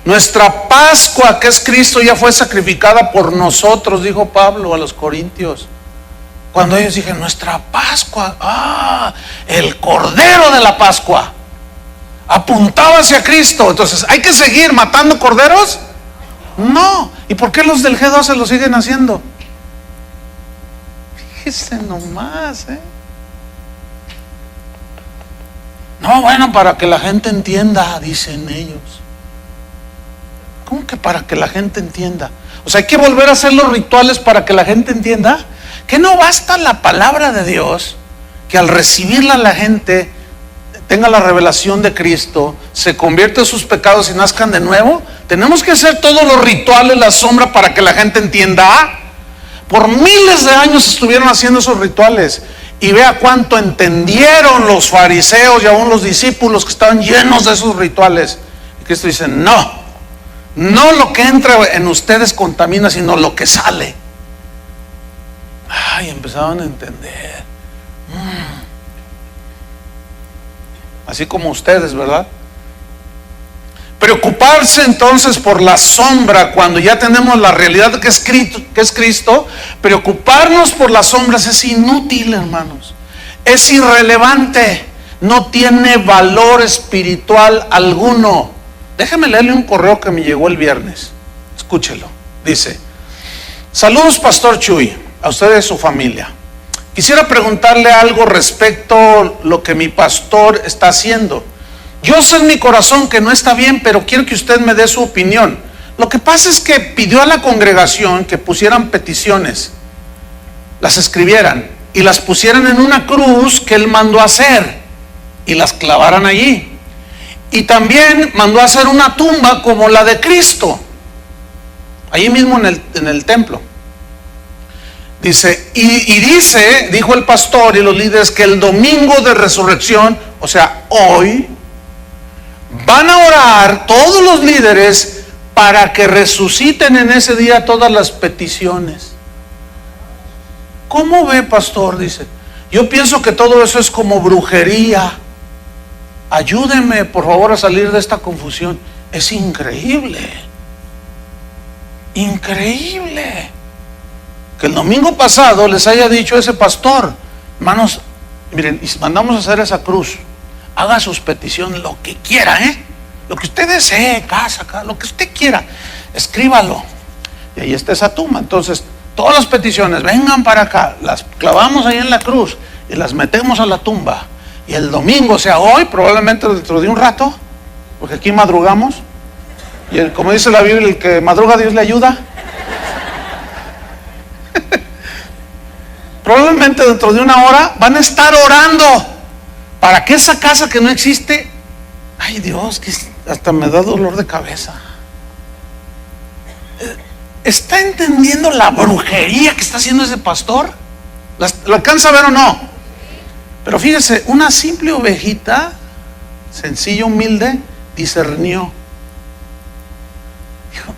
Nuestra Pascua, que es Cristo, ya fue sacrificada por nosotros, dijo Pablo a los Corintios. Cuando ellos dijeron: nuestra Pascua, el Cordero de la Pascua, apuntaba hacia Cristo. Entonces, ¿hay que seguir matando corderos? No. ¿Y por qué los del G12 lo siguen haciendo? Fíjese nomás, No, bueno, para que la gente entienda, dicen ellos. ¿Cómo que para que la gente entienda? O sea, hay que volver a hacer los rituales para que la gente entienda. ¿Que no basta la palabra de Dios? Que al recibirla la gente tenga la revelación de Cristo, se convierta en sus pecados y nazcan de nuevo. Tenemos que hacer todos los rituales, la sombra, para que la gente entienda. Por miles de años estuvieron haciendo esos rituales. Y vea cuánto entendieron los fariseos y aún los discípulos que estaban llenos de esos rituales. Y Cristo dice: no lo que entra en ustedes contamina, sino lo que sale. Ay, empezaban a entender. Así como ustedes, ¿verdad? Preocuparse entonces por la sombra cuando ya tenemos la realidad que es Cristo, preocuparnos por las sombras es inútil, hermanos. Es irrelevante, no tiene valor espiritual alguno. Déjeme leerle un correo que me llegó el viernes. Escúchelo. Dice: saludos, Pastor Chuy, a usted y su familia. Quisiera preguntarle algo respecto a lo que mi pastor está haciendo. Yo sé en mi corazón que no está bien, pero quiero que usted me dé su opinión. Lo que pasa es que pidió a la congregación que pusieran peticiones, las escribieran y las pusieran en una cruz que él mandó a hacer y las clavaran allí. Y también mandó a hacer una tumba como la de Cristo, allí mismo en el templo. Dice, dijo el pastor y los líderes que el domingo de resurrección, o sea, hoy, van a orar todos los líderes para que resuciten en ese día todas las peticiones. ¿Cómo ve, pastor? Dice, yo pienso que todo eso es como brujería. Ayúdeme, por favor, a salir de esta confusión. Es increíble. Increíble que el domingo pasado les haya dicho ese pastor: hermanos, miren, mandamos a hacer esa cruz, haga sus peticiones, lo que quiera, lo que usted desee, casa, lo que usted quiera, escríbalo, y ahí está esa tumba. Entonces todas las peticiones vengan para acá, las clavamos ahí en la cruz y las metemos a la tumba, y el domingo, o sea, hoy, probablemente dentro de un rato, porque aquí madrugamos, y como dice la Biblia, el que madruga Dios le ayuda. Probablemente dentro de una hora van a estar orando para que esa casa que no existe, ay Dios, que hasta me da dolor de cabeza. ¿Está entendiendo la brujería que está haciendo ese pastor? ¿Lo alcanza a ver o no? Pero fíjese, una simple ovejita, sencilla, humilde, discernió. Dijo,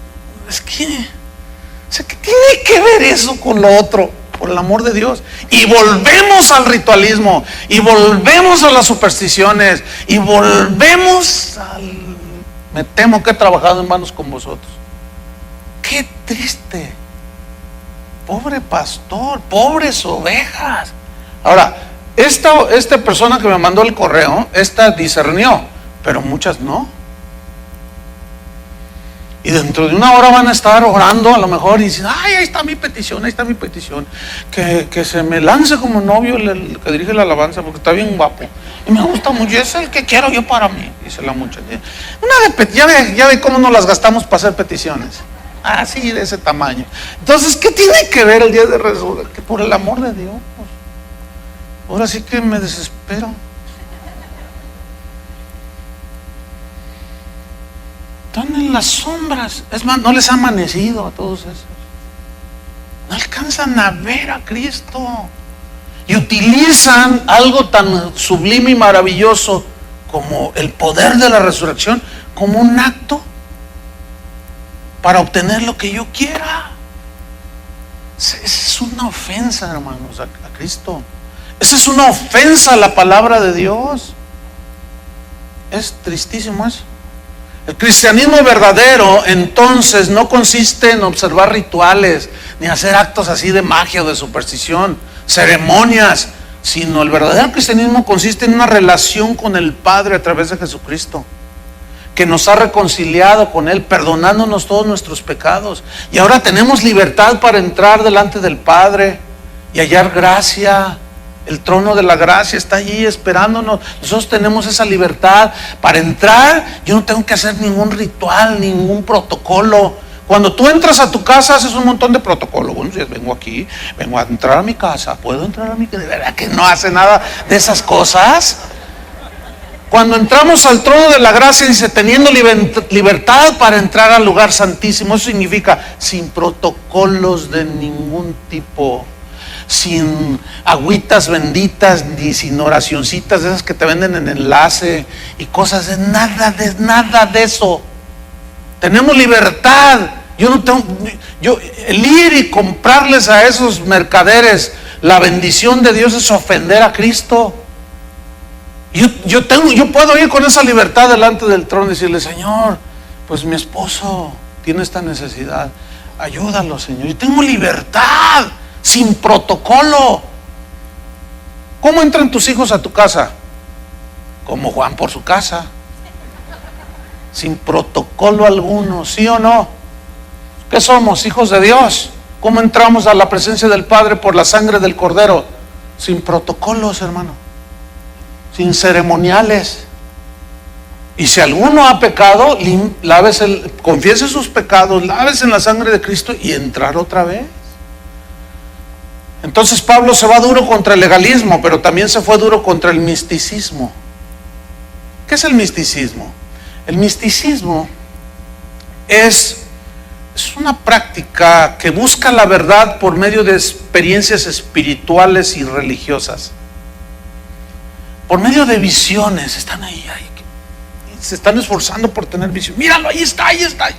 ¿qué tiene que ver eso con lo otro? Por el amor de Dios. Y volvemos al ritualismo, y volvemos a las supersticiones, y volvemos al... Me temo que he trabajado en manos con vosotros. Qué triste. Pobre pastor, pobres ovejas. Ahora, esta persona que me mandó el correo, esta discernió, pero muchas no. Y dentro de una hora van a estar orando a lo mejor y dicen, ay, ahí está mi petición, que se me lance como novio el que dirige la alabanza, porque está bien guapo y me gusta mucho, es el que quiero yo para mí, dice la muchacha. Ya ve cómo nos las gastamos para hacer peticiones, así de ese tamaño. Entonces, ¿qué tiene que ver el día de resurrección? Que por el amor de Dios, ahora sí que me desespero. Están en las sombras. Es más, no les ha amanecido a todos esos. No alcanzan a ver a Cristo. Y utilizan algo tan sublime y maravilloso como el poder de la resurrección como un acto para obtener lo que yo quiera. Esa es una ofensa, hermanos, a Cristo. Esa es una ofensa a la palabra de Dios. Es tristísimo eso. El cristianismo verdadero entonces no consiste en observar rituales ni hacer actos así de magia o de superstición, ceremonias, sino el verdadero cristianismo consiste en una relación con el Padre a través de Jesucristo, que nos ha reconciliado con Él, perdonándonos todos nuestros pecados, y ahora tenemos libertad para entrar delante del Padre y hallar gracia. El trono de la gracia está allí esperándonos. Nosotros tenemos esa libertad para entrar. Yo no tengo que hacer ningún ritual, ningún protocolo. Cuando tú entras a tu casa haces un montón de protocolo. Bueno, si vengo aquí, vengo a entrar a mi casa, puedo entrar a mi casa. ¿De verdad que no hace nada de esas cosas? Cuando entramos al trono de la gracia, dice, teniendo libertad para entrar al lugar santísimo. Eso significa sin protocolos de ningún tipo, sin agüitas benditas, ni sin oracioncitas de esas que te venden en enlace y cosas de nada de eso. Tenemos libertad. El ir y comprarles a esos mercaderes La bendición de Dios es ofender a Cristo. Yo puedo ir con esa libertad delante del trono y decirle: Señor, pues mi esposo tiene esta necesidad, ayúdalo, Señor. Yo tengo libertad, sin protocolo. ¿Cómo entran tus hijos a tu casa? Como Juan por su casa, sin protocolo alguno, ¿sí o no? ¿Qué somos? Hijos de Dios. ¿Cómo entramos a la presencia del Padre? Por la sangre del Cordero. Sin protocolos, hermano, sin ceremoniales. Y si alguno ha pecado, confiese sus pecados, láves en la sangre de Cristo y entrar otra vez. Entonces Pablo se va duro contra el legalismo, pero también se fue duro contra el misticismo. ¿Qué es el misticismo? El misticismo es una práctica que busca la verdad por medio de experiencias espirituales y religiosas. Por medio de visiones. Están ahí, se están esforzando por tener visión. Míralo, ahí está. Están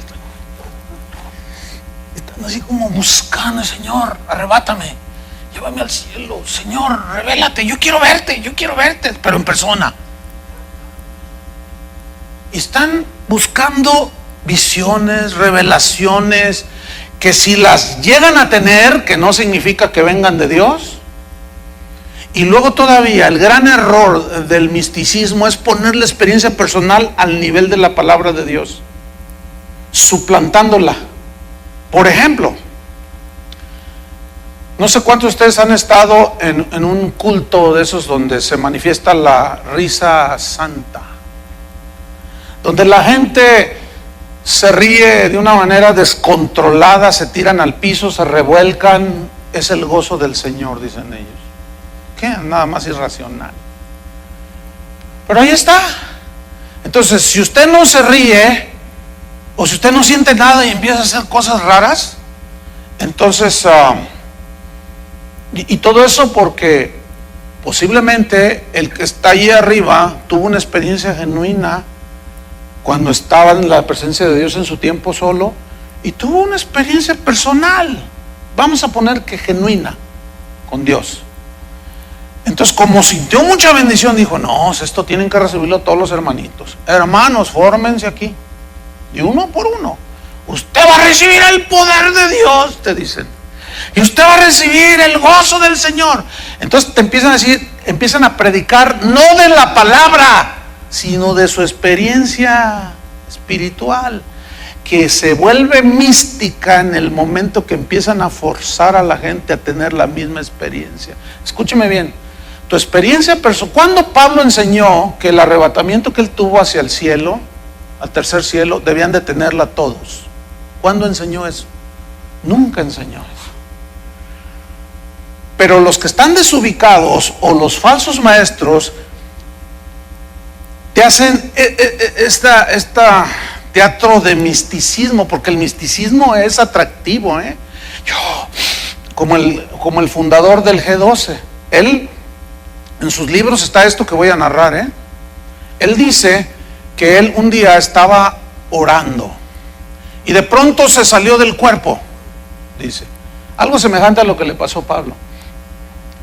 así como buscando: Señor, arrebátame, llévame al cielo, Señor, revélate, yo quiero verte, pero en persona. Y están buscando visiones, revelaciones, que si las llegan a tener, que no significa que vengan de Dios. Y luego todavía el gran error del misticismo es poner la experiencia personal al nivel de la palabra de Dios, suplantándola. Por ejemplo, no sé cuántos de ustedes han estado en un culto de esos donde se manifiesta la risa santa, donde la gente se ríe de una manera descontrolada, se tiran al piso, se revuelcan. Es el gozo del Señor, dicen ellos. ¿Qué? Nada más irracional. Pero ahí está. Entonces, si usted no se ríe, o si usted no siente nada y empieza a hacer cosas raras, entonces, y todo eso porque posiblemente el que está ahí arriba tuvo una experiencia genuina cuando estaba en la presencia de Dios en su tiempo solo, y tuvo una experiencia personal, vamos a poner que genuina, con Dios. Entonces, como sintió mucha bendición, dijo: no, esto tienen que recibirlo todos los hermanitos. Hermanos, fórmense aquí, y uno por uno. Usted va a recibir el poder de Dios, te dicen, y usted va a recibir el gozo del Señor. Entonces te empiezan a decir, empiezan a predicar no de la palabra, sino de su experiencia espiritual, que se vuelve mística en el momento que empiezan a forzar a la gente a tener la misma experiencia. Escúcheme bien, tu experiencia personal. ¿Cuándo Pablo enseñó que el arrebatamiento que él tuvo hacia el cielo, al tercer cielo, debían de tenerla todos? ¿Cuándo enseñó eso? Nunca enseñó eso. Pero los que están desubicados o los falsos maestros te hacen esta teatro de misticismo, porque el misticismo es atractivo, como el fundador del G12. Él, en sus libros está esto que voy a narrar. Él dice que él un día estaba orando y de pronto se salió del cuerpo, dice, algo semejante a lo que le pasó a Pablo.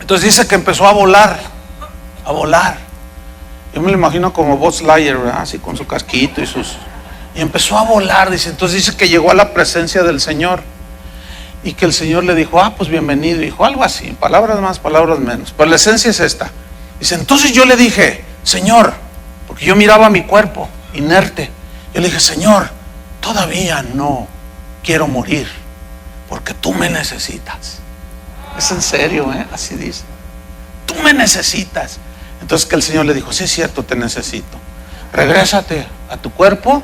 Entonces dice que empezó a volar. Yo me lo imagino como Buzz Lightyear, ¿verdad? Así con su casquito y empezó a volar, dice. Entonces dice que llegó a la presencia del Señor y que el Señor le dijo: pues bienvenido, dijo algo así, palabras más, palabras menos, pero la esencia es esta. Dice: entonces yo le dije: Señor, porque yo miraba mi cuerpo inerte, yo le dije: Señor, todavía no quiero morir, porque tú me necesitas. Es en serio, así dice. Tú me necesitas. Entonces que el Señor le dijo: sí es cierto, te necesito. Regrésate a tu cuerpo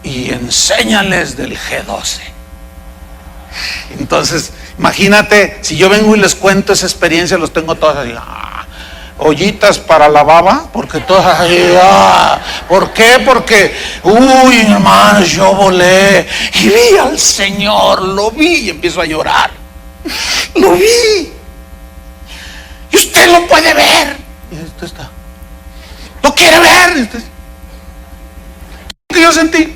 y enséñales del G12. Entonces, imagínate, si yo vengo y les cuento esa experiencia, los tengo todos así, ollitas para la baba, porque todas ahí, ¿por qué? Porque, hermanos, yo volé y vi al Señor, lo vi y empiezo a llorar. Lo vi. Y usted lo puede ver. Y esto está. Lo quiere ver. ¿Qué yo sentí?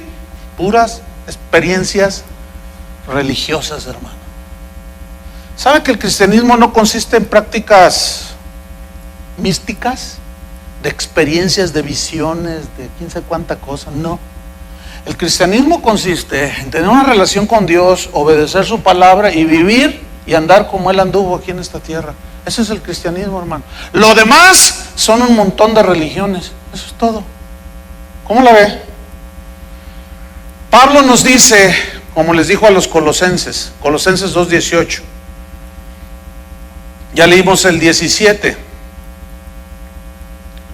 Puras experiencias religiosas, hermano. ¿Sabe que el cristianismo no consiste en prácticas místicas, de experiencias, de visiones, de quién sabe cuánta cosa? No. El cristianismo consiste en tener una relación con Dios, obedecer su palabra y vivir y andar como Él anduvo aquí en esta tierra. Ese es el cristianismo, hermano. Lo demás son un montón de religiones. Eso es todo. ¿Cómo la ve? Pablo nos dice, como les dijo a los Colosenses 2:18. Ya leímos el 17.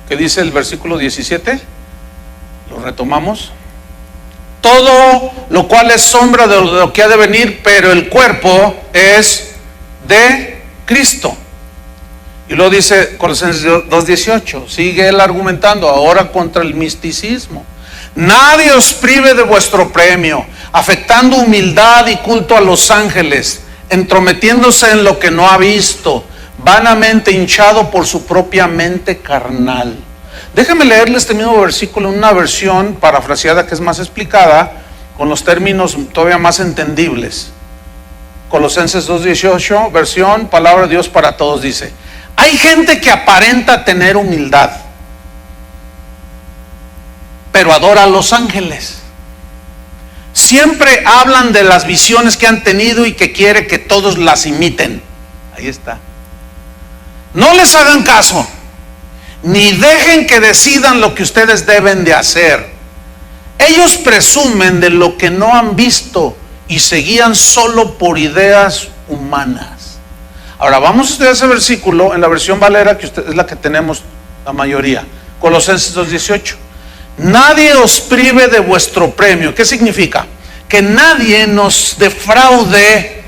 ¿Qué dice el versículo 17? Lo retomamos. Todo lo cual es sombra de lo que ha de venir, pero el cuerpo es de Cristo. Y luego dice Colosenses 2:18, sigue él argumentando ahora contra el misticismo. Nadie os prive de vuestro premio, afectando humildad y culto a los ángeles, entrometiéndose en lo que no ha visto, vanamente hinchado por su propia mente carnal. Déjame leerle este mismo versículo en una versión parafraseada que es más explicada, con los términos todavía más entendibles. Colosenses 2:18, versión Palabra de Dios para Todos, dice: hay gente que aparenta tener humildad, pero adora a los ángeles. Siempre hablan de las visiones que han tenido y que quiere que todos las imiten. Ahí está. No les hagan caso, ni dejen que decidan lo que ustedes deben de hacer. Ellos presumen de lo que no han visto y se guían solo por ideas humanas. Ahora vamos a estudiar ese versículo en la versión Valera, que es la que tenemos la mayoría. Colosenses 2:18. Nadie os prive de vuestro premio. ¿Qué significa? Que nadie nos defraude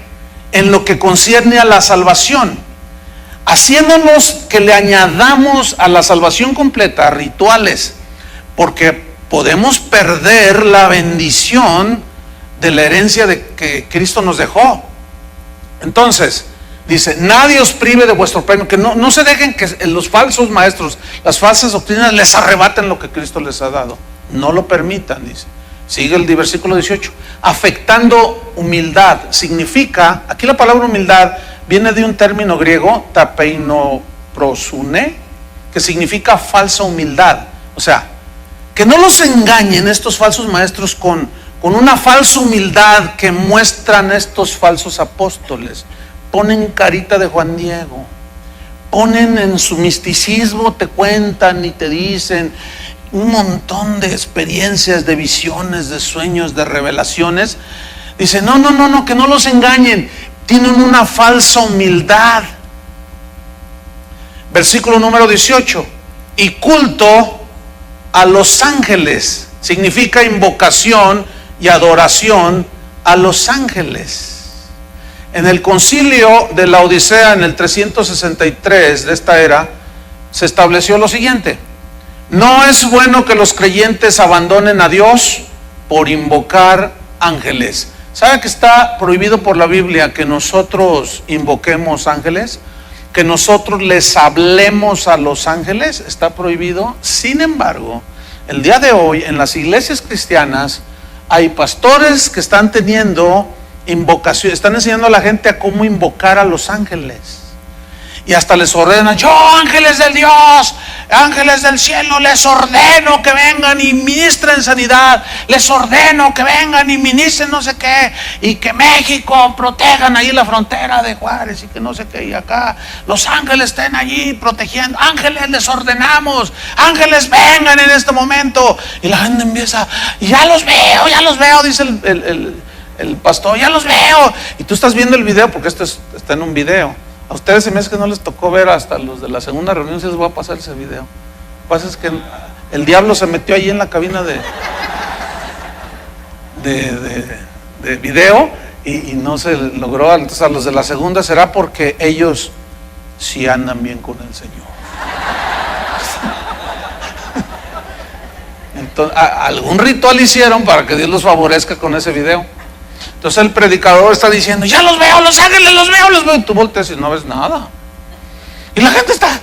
en lo que concierne a la salvación, haciéndonos que le añadamos a la salvación completa rituales, porque podemos perder la bendición de la herencia que Cristo nos dejó. Entonces dice: nadie os prive de vuestro premio. Que no se dejen que los falsos maestros, las falsas doctrinas les arrebaten lo que Cristo les ha dado. No lo permitan, dice. Sigue el versículo 18. Afectando humildad. Significa, aquí la palabra humildad viene de un término griego, tapeinoprosune, que significa falsa humildad. O sea, que no los engañen estos falsos maestros con una falsa humildad que muestran estos falsos apóstoles. Ponen carita de Juan Diego, ponen en su misticismo, te cuentan y te dicen un montón de experiencias, de visiones, de sueños, de revelaciones. Dice: no, que no los engañen, tienen una falsa humildad. Versículo número 18. Y culto a los ángeles, significa invocación y adoración a los ángeles. En el concilio de la Odisea, en el 363 de esta era, se estableció lo siguiente: no es bueno que los creyentes abandonen a Dios por invocar ángeles. ¿Sabe que está prohibido por la Biblia que nosotros invoquemos ángeles? Que nosotros les hablemos a los ángeles, está prohibido. Sin embargo, el día de hoy en las iglesias cristianas hay pastores que están teniendo invocación, están enseñando a la gente a cómo invocar a los ángeles, y hasta les ordenan: yo, ángeles del Dios, ángeles del cielo, les ordeno que vengan y ministren sanidad, les ordeno que vengan y ministren no sé qué, y que México protejan ahí la frontera de Juárez y que no sé qué, y acá los ángeles estén allí protegiendo. Ángeles, les ordenamos, ángeles, vengan en este momento. Y la gente empieza: ya los veo, dice el pastor, ya los veo. Y tú estás viendo el video, porque esto está en un video. A ustedes se me hace que no les tocó ver, hasta los de la segunda reunión, si les voy a pasar ese video. Lo que pasa es que el diablo se metió ahí en la cabina de video y no se logró. Entonces a los de la segunda será porque ellos sí andan bien con el Señor. Entonces, algún ritual hicieron para que Dios los favorezca con ese video. Entonces el predicador está diciendo: ya los veo, los ángeles, los veo. Y tú volteas y no ves nada. Y la gente está: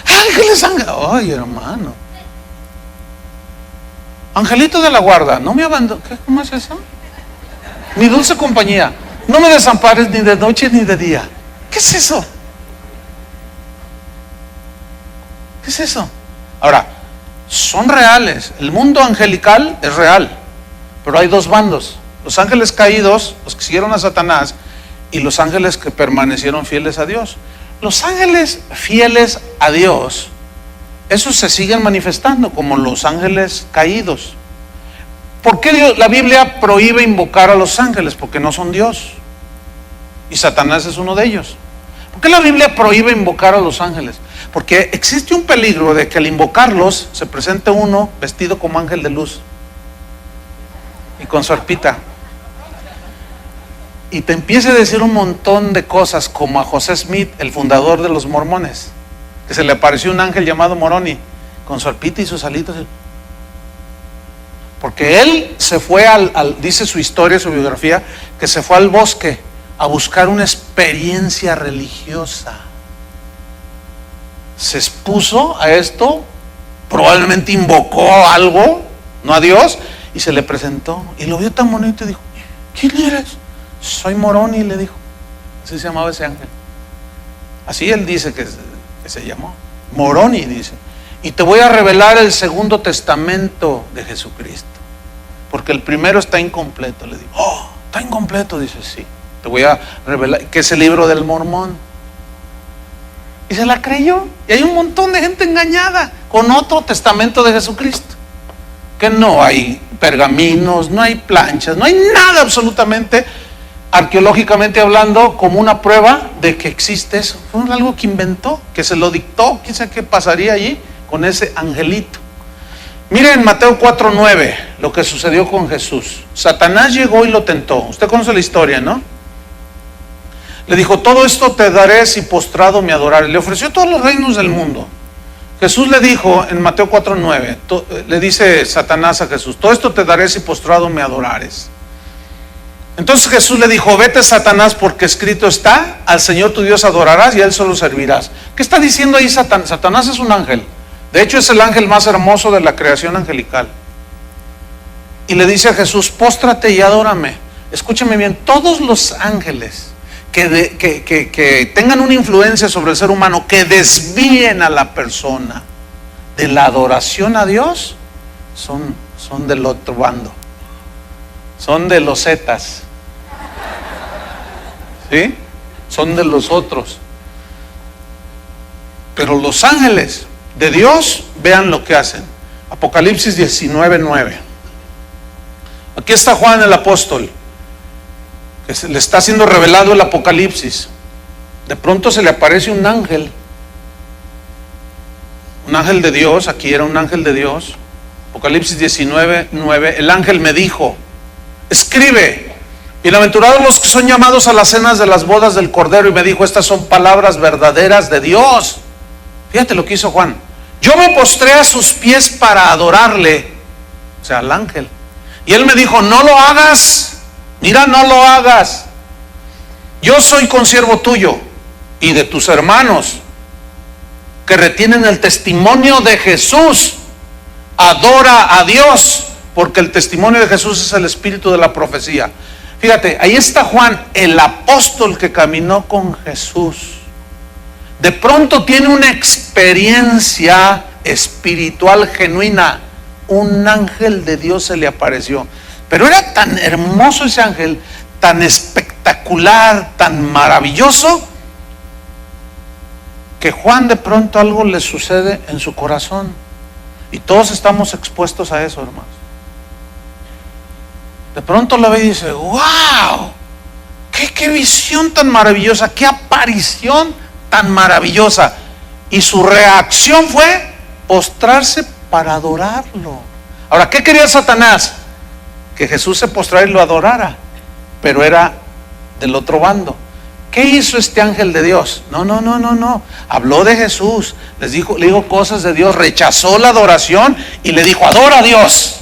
ángeles. Ay, hermano. Angelito de la guarda, no me abandones. ¿Cómo es eso? Mi dulce compañía, no me desampares ni de noche ni de día. ¿Qué es eso? ¿Qué es eso? Ahora, son reales. El mundo angelical es real, pero hay dos bandos: los ángeles caídos, los que siguieron a Satanás, y los ángeles que permanecieron fieles a Dios. Los ángeles fieles a Dios, esos se siguen manifestando como los ángeles caídos. ¿Por qué la Biblia prohíbe invocar a los ángeles? Porque no son Dios, y Satanás es uno de ellos. ¿Por qué la Biblia prohíbe invocar a los ángeles? Porque existe un peligro de que al invocarlos se presente uno vestido como ángel de luz y con su arpita, y te empiece a decir un montón de cosas, como a José Smith, el fundador de los mormones, que se le apareció un ángel llamado Moroni con su arpita y sus alitas, porque él se fue dice su historia, su biografía, que se fue al bosque a buscar una experiencia religiosa. Se expuso a esto, probablemente invocó algo, no a Dios, y se le presentó, y lo vio tan bonito y dijo: ¿quién eres? Soy Moroni, le dijo. Así se llamaba ese ángel. Así él dice que se llamó Moroni, dice. Y te voy a revelar el segundo testamento de Jesucristo, porque el primero está incompleto. Le digo: oh, está incompleto. Dice: sí, te voy a revelar, que es el libro del Mormón. Y se la creyó. Y hay un montón de gente engañada con otro testamento de Jesucristo, que no hay pergaminos, no hay planchas, no hay nada absolutamente, arqueológicamente hablando, como una prueba de que existe eso. Fue algo que inventó, que se lo dictó. Quién sabe qué pasaría allí con ese angelito. Miren Mateo 4:9, lo que sucedió con Jesús. Satanás llegó y lo tentó. Usted conoce la historia, ¿no? Le dijo: todo esto te daré si postrado me adorares. Le ofreció todos los reinos del mundo. Jesús le dijo en Mateo 4:9, le dice Satanás a Jesús: todo esto te daré si postrado me adorares. Entonces Jesús le dijo: vete, Satanás, porque escrito está: al Señor tu Dios adorarás y a Él solo servirás. ¿Qué está diciendo ahí Satanás? Satanás es un ángel. De hecho, es el ángel más hermoso de la creación angelical. Y le dice a Jesús: póstrate y adórame. Escúchame bien, todos los ángeles que tengan una influencia sobre el ser humano, que desvíen a la persona de la adoración a Dios, son del otro bando. Son de los zetas, ¿sí? Son de los otros. Pero los ángeles de Dios, vean lo que hacen. Apocalipsis 19:9. Aquí está Juan el apóstol, que le está siendo revelado el Apocalipsis. De pronto se le aparece un ángel de Dios. Aquí era un ángel de Dios. Apocalipsis 19:9. El ángel me dijo: escribe: bienaventurados los que son llamados a las cenas de las bodas del Cordero. Y me dijo: estas son palabras verdaderas de Dios. Fíjate lo que hizo Juan. Yo me postré a sus pies para adorarle, o sea, al ángel. Y él me dijo: no lo hagas. Mira, no lo hagas. Yo soy consiervo tuyo y de tus hermanos que retienen el testimonio de Jesús. Adora a Dios, porque el testimonio de Jesús es el espíritu de la profecía. Fíjate, ahí está Juan, el apóstol que caminó con Jesús. De pronto tiene una experiencia espiritual genuina. Un ángel de Dios se le apareció. Pero era tan hermoso ese ángel, tan espectacular, tan maravilloso, que Juan de pronto algo le sucede en su corazón. Y todos estamos expuestos a eso, hermanos. De pronto la ve y dice: wow, qué visión tan maravillosa, qué aparición tan maravillosa. Y su reacción fue postrarse para adorarlo. Ahora, ¿qué quería Satanás? Que Jesús se postrara y lo adorara, pero era del otro bando. ¿Qué hizo este ángel de Dios? No. Habló de Jesús, le dijo cosas de Dios, rechazó la adoración y le dijo: adora a Dios.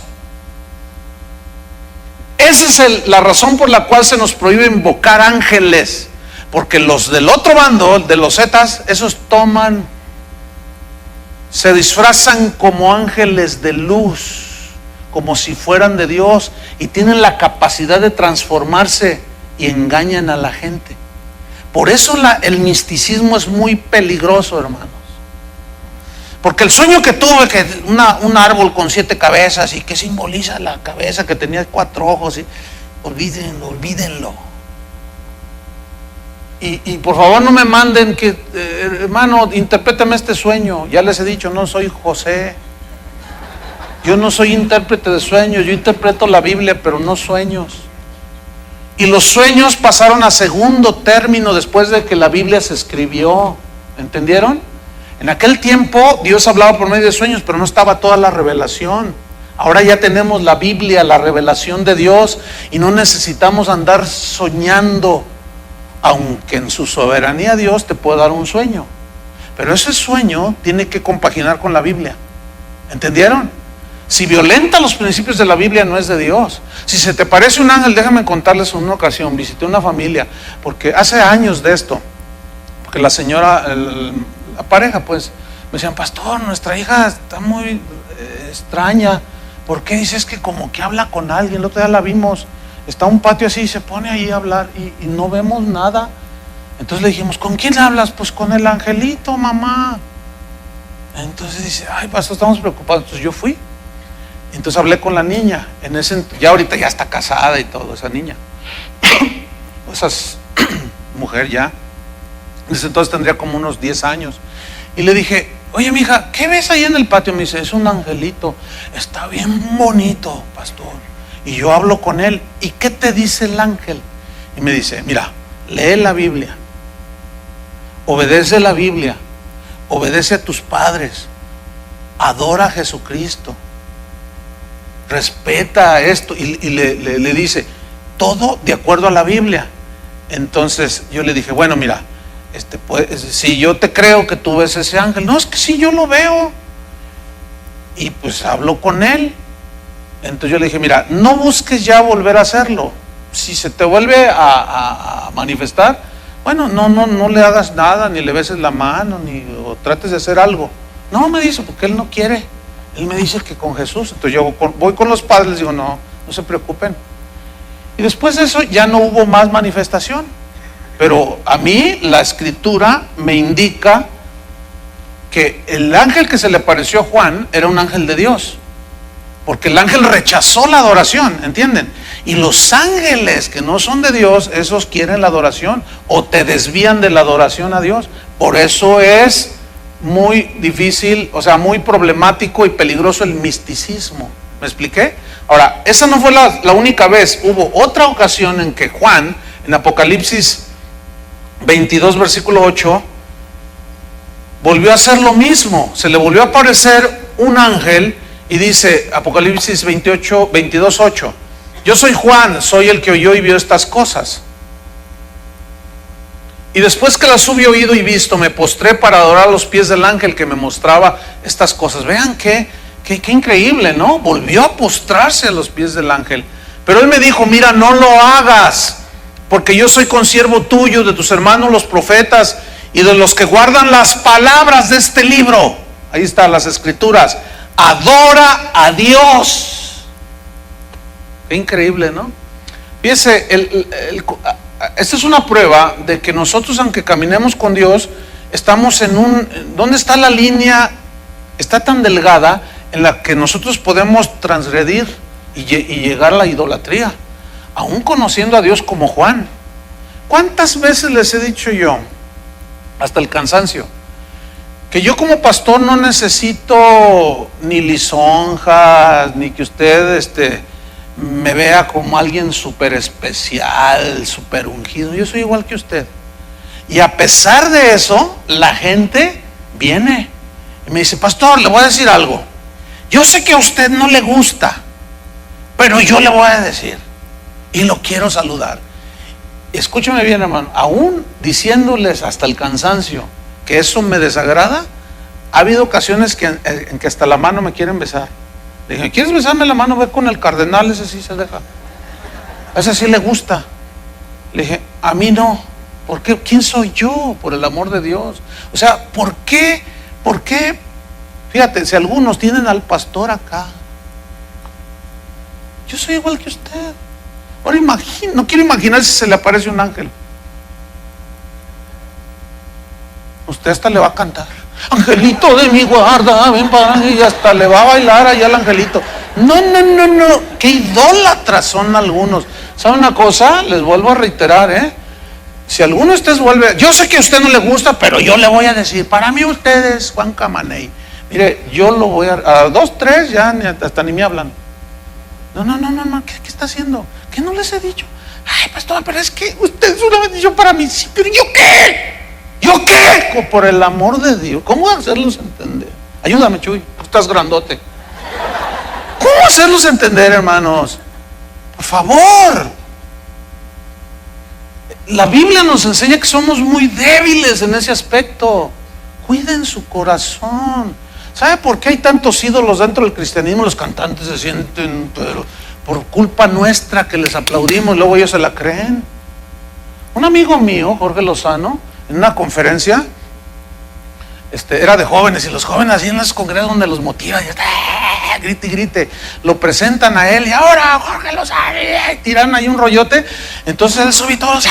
Esa es la razón por la cual se nos prohíbe invocar ángeles, porque los del otro bando, de los zetas, esos se disfrazan como ángeles de luz, como si fueran de Dios, y tienen la capacidad de transformarse y engañan a la gente. Por eso el misticismo es muy peligroso, hermanos. Porque el sueño que tuve, que un árbol con 7 cabezas, y que simboliza la cabeza que tenía 4 ojos, y olvídenlo. Y por favor no me manden que, hermano, interprétame este sueño. Ya les he dicho, no soy José. Yo no soy intérprete de sueños, yo interpreto la Biblia, pero no sueños. Y los sueños pasaron a segundo término después de que la Biblia se escribió. ¿Entendieron? En aquel tiempo Dios hablaba por medio de sueños, pero no estaba toda la revelación. Ahora ya tenemos la Biblia, la revelación de Dios, y no necesitamos andar soñando, aunque en su soberanía Dios te puede dar un sueño. Pero ese sueño tiene que compaginar con la Biblia. ¿Entendieron? Si violenta los principios de la Biblia, no es de Dios. Si se te parece un ángel, déjame contarles una ocasión. Visité una familia, porque hace años de esto, porque la señora, la pareja, pues, me decían, pastor, nuestra hija está muy extraña. ¿Por qué? Dice, es que como que habla con alguien. El otro día la vimos, está un patio así, se pone ahí a hablar y no vemos nada. Entonces le dijimos, ¿con quién hablas? Pues con el angelito, mamá. Entonces dice, ay, pastor, estamos preocupados. Entonces yo fui. Entonces hablé con la niña. Ya ahorita ya está casada y todo, esa niña. Esa mujer ya. Desde entonces tendría como unos 10 años. Y le dije, oye, mija, ¿qué ves ahí en el patio? Me dice, es un angelito. Está bien bonito, pastor. Y yo hablo con él. ¿Y qué te dice el ángel? Y me dice, mira, lee la Biblia. Obedece la Biblia. Obedece a tus padres. Adora a Jesucristo. Respeta esto. Y le dice, todo de acuerdo a la Biblia. Entonces yo le dije, bueno, mira, pues, si yo te creo que tú ves ese ángel. No, es que sí, yo lo veo. Y pues hablo con él. Entonces yo le dije, mira, no busques ya volver a hacerlo. Si se te vuelve a manifestar, bueno, no le hagas nada, ni le beses la mano, o trates de hacer algo. No, me dice, porque él no quiere. Él me dice que con Jesús. Entonces yo voy con los padres, les digo, no se preocupen. Y después de eso ya no hubo más manifestación. Pero a mí la escritura me indica que el ángel que se le apareció a Juan era un ángel de Dios. Porque el ángel rechazó la adoración, ¿entienden? Y los ángeles que no son de Dios, esos quieren la adoración o te desvían de la adoración a Dios. Por eso es muy difícil, o sea, muy problemático y peligroso el misticismo. ¿Me expliqué? Ahora, esa no fue la única vez. Hubo otra ocasión en que Juan, en Apocalipsis 22, versículo 8, volvió a hacer lo mismo. Se le volvió a aparecer un ángel y dice, Apocalipsis 22, 8, yo soy Juan, soy el que oyó y vio estas cosas. Y después que las hube oído y visto, me postré para adorar a los pies del ángel que me mostraba estas cosas. Vean qué increíble, ¿no? Volvió a postrarse a los pies del ángel. Pero él me dijo, mira, no lo hagas, porque yo soy consiervo tuyo, de tus hermanos los profetas, y de los que guardan las palabras de este libro. Ahí están las escrituras. Adora a Dios. Qué increíble, ¿no? Fíjese, esta es una prueba de que nosotros, aunque caminemos con Dios, estamos ¿dónde está la línea? Está tan delgada en la que nosotros podemos transgredir y llegar a la idolatría, aún conociendo a Dios como Juan. ¿Cuántas veces les he dicho yo, hasta el cansancio, que yo como pastor no necesito ni lisonjas, ni que usted me vea como alguien súper especial, súper ungido? Yo soy igual que usted. Y a pesar de eso, la gente viene y me dice, pastor, le voy a decir algo. Yo sé que a usted no le gusta, pero yo le voy a decir y lo quiero saludar. Escúchame bien, hermano, aún diciéndoles hasta el cansancio que eso me desagrada, ha habido ocasiones en que hasta la mano me quieren besar. Le dije, ¿quieres besarme la mano? Ve con el cardenal, ese sí se deja. A ese sí le gusta. Le dije, a mí no. ¿Por qué? ¿Quién soy yo? Por el amor de Dios. O sea, ¿por qué? Fíjate, si algunos tienen al pastor acá, yo soy igual que usted. Ahora no quiero imaginar si se le aparece un ángel. Usted hasta le va a cantar: angelito de mi guarda, ven para mí, y hasta le va a bailar allá al angelito. No, qué idólatras son algunos. ¿Sabe una cosa? Les vuelvo a reiterar, si alguno de ustedes vuelve, yo sé que a usted no le gusta, pero yo le voy a decir, para mí usted es Juan Camaney. Mire, yo lo voy a 2, 3 ya hasta ni me hablan. No, ¿qué está haciendo? ¿Qué no les he dicho? Ay, pastor, pero es que usted es una bendición para mí. Sí, pero ¿yo qué? ¿Yo qué? Por el amor de Dios, ¿cómo hacerlos entender? Ayúdame, Chuy, tú estás grandote. ¿Cómo hacerlos entender, hermanos? Por favor. La Biblia nos enseña que somos muy débiles en ese aspecto. Cuiden su corazón. ¿Sabe por qué hay tantos ídolos dentro del cristianismo? Los cantantes se sienten, pero por culpa nuestra que les aplaudimos, luego ellos se la creen. Un amigo mío, Jorge Lozano, en una conferencia, era de jóvenes, y los jóvenes así en las congresos donde los motivan, y grite y grite, lo presentan a él, y ahora Jorge Lozano, y tiran ahí un rollote. Entonces él sube y todos,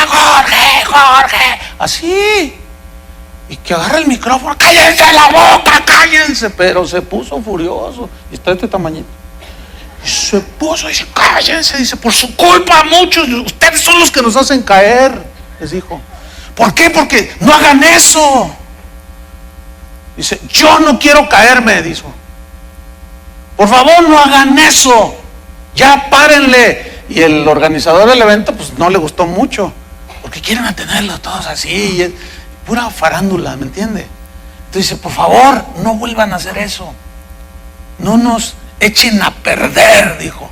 Jorge, así. Y que agarra el micrófono, cállense la boca, cállense. Pero se puso furioso, y está de este tamañito. Y se puso, dice, cállense, dice, por su culpa muchos, ustedes son los que nos hacen caer, les dijo. ¿Por qué? Porque no hagan eso. Dice, yo no quiero caerme, dijo. Por favor, no hagan eso. Ya párenle. Y el organizador del evento, pues no le gustó mucho, porque quieren atenerlos todos así, pura farándula, ¿me entiende? Entonces dice, por favor, no vuelvan a hacer eso. No nos echen a perder, dijo.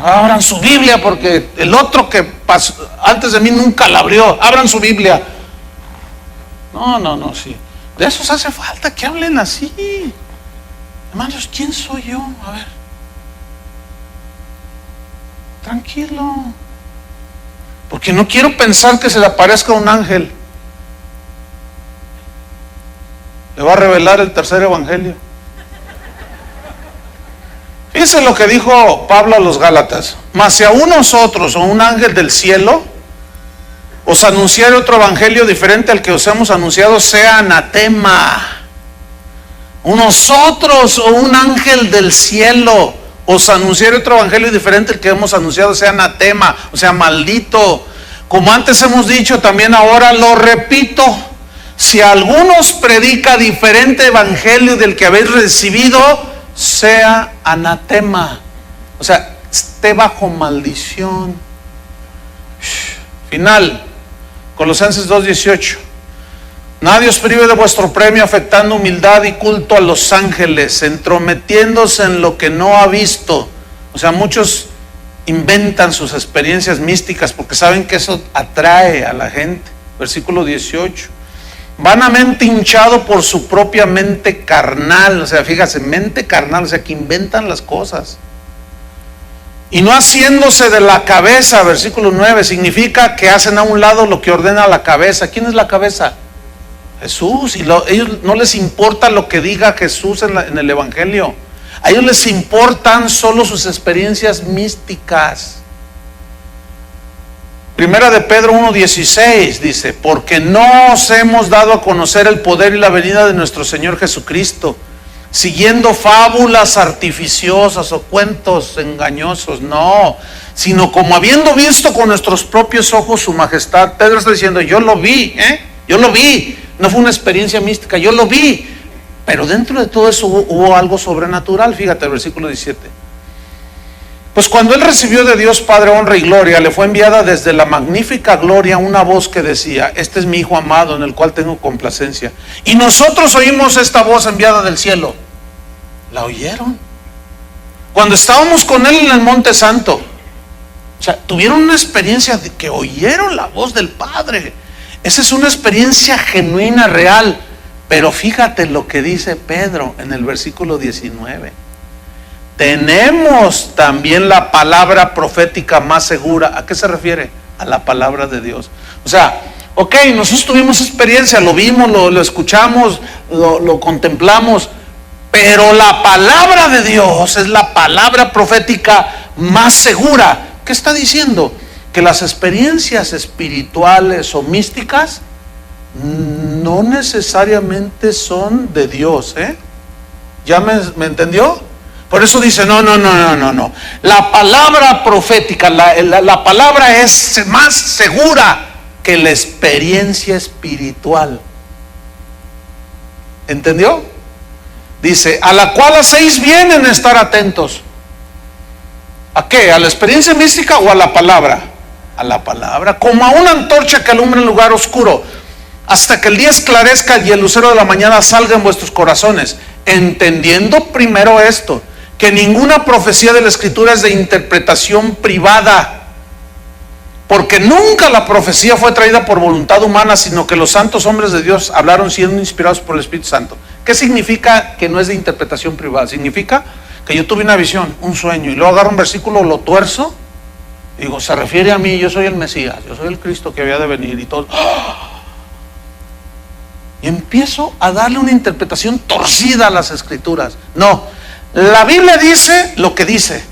Abran su Biblia, porque el otro que pasó antes de mí nunca la abrió. Abran su Biblia. No, sí. De esos hace falta que hablen así. Hermanos, ¿quién soy yo? A ver. Tranquilo. Porque no quiero pensar que se le aparezca un ángel. Le va a revelar el tercer evangelio. Fíjense lo que dijo Pablo a los Gálatas: mas si aún nosotros o un ángel del cielo os anunciare otro evangelio diferente al que os hemos anunciado, sea anatema. Nosotros o un ángel del cielo os anunciare otro evangelio diferente al que hemos anunciado, sea anatema, o sea, maldito. Como antes hemos dicho, también ahora lo repito: si alguno os predica diferente evangelio del que habéis recibido, sea anatema, o sea, esté bajo maldición. Final, Colosenses 2:18: nadie os prive de vuestro premio, afectando humildad y culto a los ángeles, entrometiéndose en lo que no ha visto. O sea, muchos inventan sus experiencias místicas porque saben que eso atrae a la gente. Versículo 18: vanamente hinchado por su propia mente carnal. O sea, fíjate, mente carnal, o sea, que inventan las cosas. Y no haciéndose de la cabeza, versículo 9, significa que hacen a un lado lo que ordena la cabeza. ¿Quién es la cabeza? Jesús. Y ellos no les importa lo que diga Jesús en el evangelio. A ellos les importan solo sus experiencias místicas. Primera de Pedro 1:16 dice: porque no os hemos dado a conocer el poder y la venida de nuestro Señor Jesucristo, siguiendo fábulas artificiosas o cuentos engañosos, no, sino como habiendo visto con nuestros propios ojos su majestad. Pedro está diciendo, yo lo vi, yo lo vi, no fue una experiencia mística, yo lo vi. Pero dentro de todo eso hubo algo sobrenatural. Fíjate el versículo 17: pues cuando él recibió de Dios Padre honra y gloria, le fue enviada desde la magnífica gloria una voz que decía: este es mi Hijo amado, en el cual tengo complacencia. Y nosotros oímos esta voz enviada del cielo. ¿La oyeron? Cuando estábamos con él en el Monte Santo. O sea, tuvieron una experiencia de que oyeron la voz del Padre. Esa es una experiencia genuina, real. Pero fíjate lo que dice Pedro en el versículo 19: tenemos también la palabra profética más segura. ¿A qué se refiere? A la palabra de Dios. O sea, ok, nosotros tuvimos experiencia, lo vimos, lo escuchamos, lo contemplamos, pero la palabra de Dios es la palabra profética más segura. ¿Qué está diciendo? Que las experiencias espirituales o místicas no necesariamente son de Dios, ¿eh? ¿Ya me entendió? Por eso dice, no. La palabra profética, la palabra es más segura que la experiencia espiritual. ¿Entendió? Dice, a la cual hacéis bien en estar atentos. ¿A qué? ¿A la experiencia mística o a la palabra? A la palabra, como a una antorcha que alumbra en lugar oscuro, hasta que el día esclarezca y el lucero de la mañana salga en vuestros corazones, entendiendo primero esto, que ninguna profecía de la Escritura es de interpretación privada, porque nunca la profecía fue traída por voluntad humana, sino que los santos hombres de Dios hablaron siendo inspirados por el Espíritu Santo. ¿Qué significa que no es de interpretación privada? Significa que yo tuve una visión, un sueño, y luego agarro un versículo, lo tuerzo, y digo, se refiere a mí, yo soy el Mesías, yo soy el Cristo que había de venir, y todo. Y empiezo a darle una interpretación torcida a las Escrituras. No, la Biblia dice lo que dice.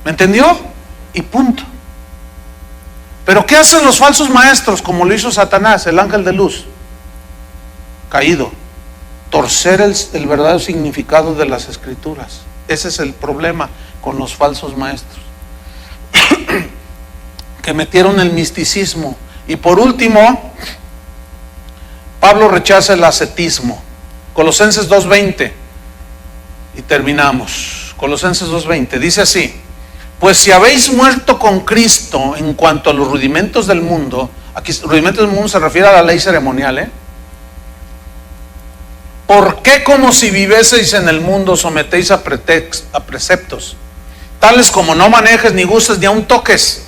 ¿Me entendió? Y punto. Pero ¿qué hacen los falsos maestros? Como lo hizo Satanás, el ángel de luz caído, torcer el verdadero significado de las Escrituras. Ese es el problema con los falsos maestros, que metieron el misticismo. Y por último, Pablo rechaza el ascetismo. Colosenses 2:20, y terminamos. Colosenses 2:20 dice así: pues si habéis muerto con Cristo en cuanto a los rudimentos del mundo, aquí rudimentos del mundo se refiere a la ley ceremonial, ¿por qué como si vivieseis en el mundo sometéis a preceptos, tales como no manejes, ni gustes, ni aun toques,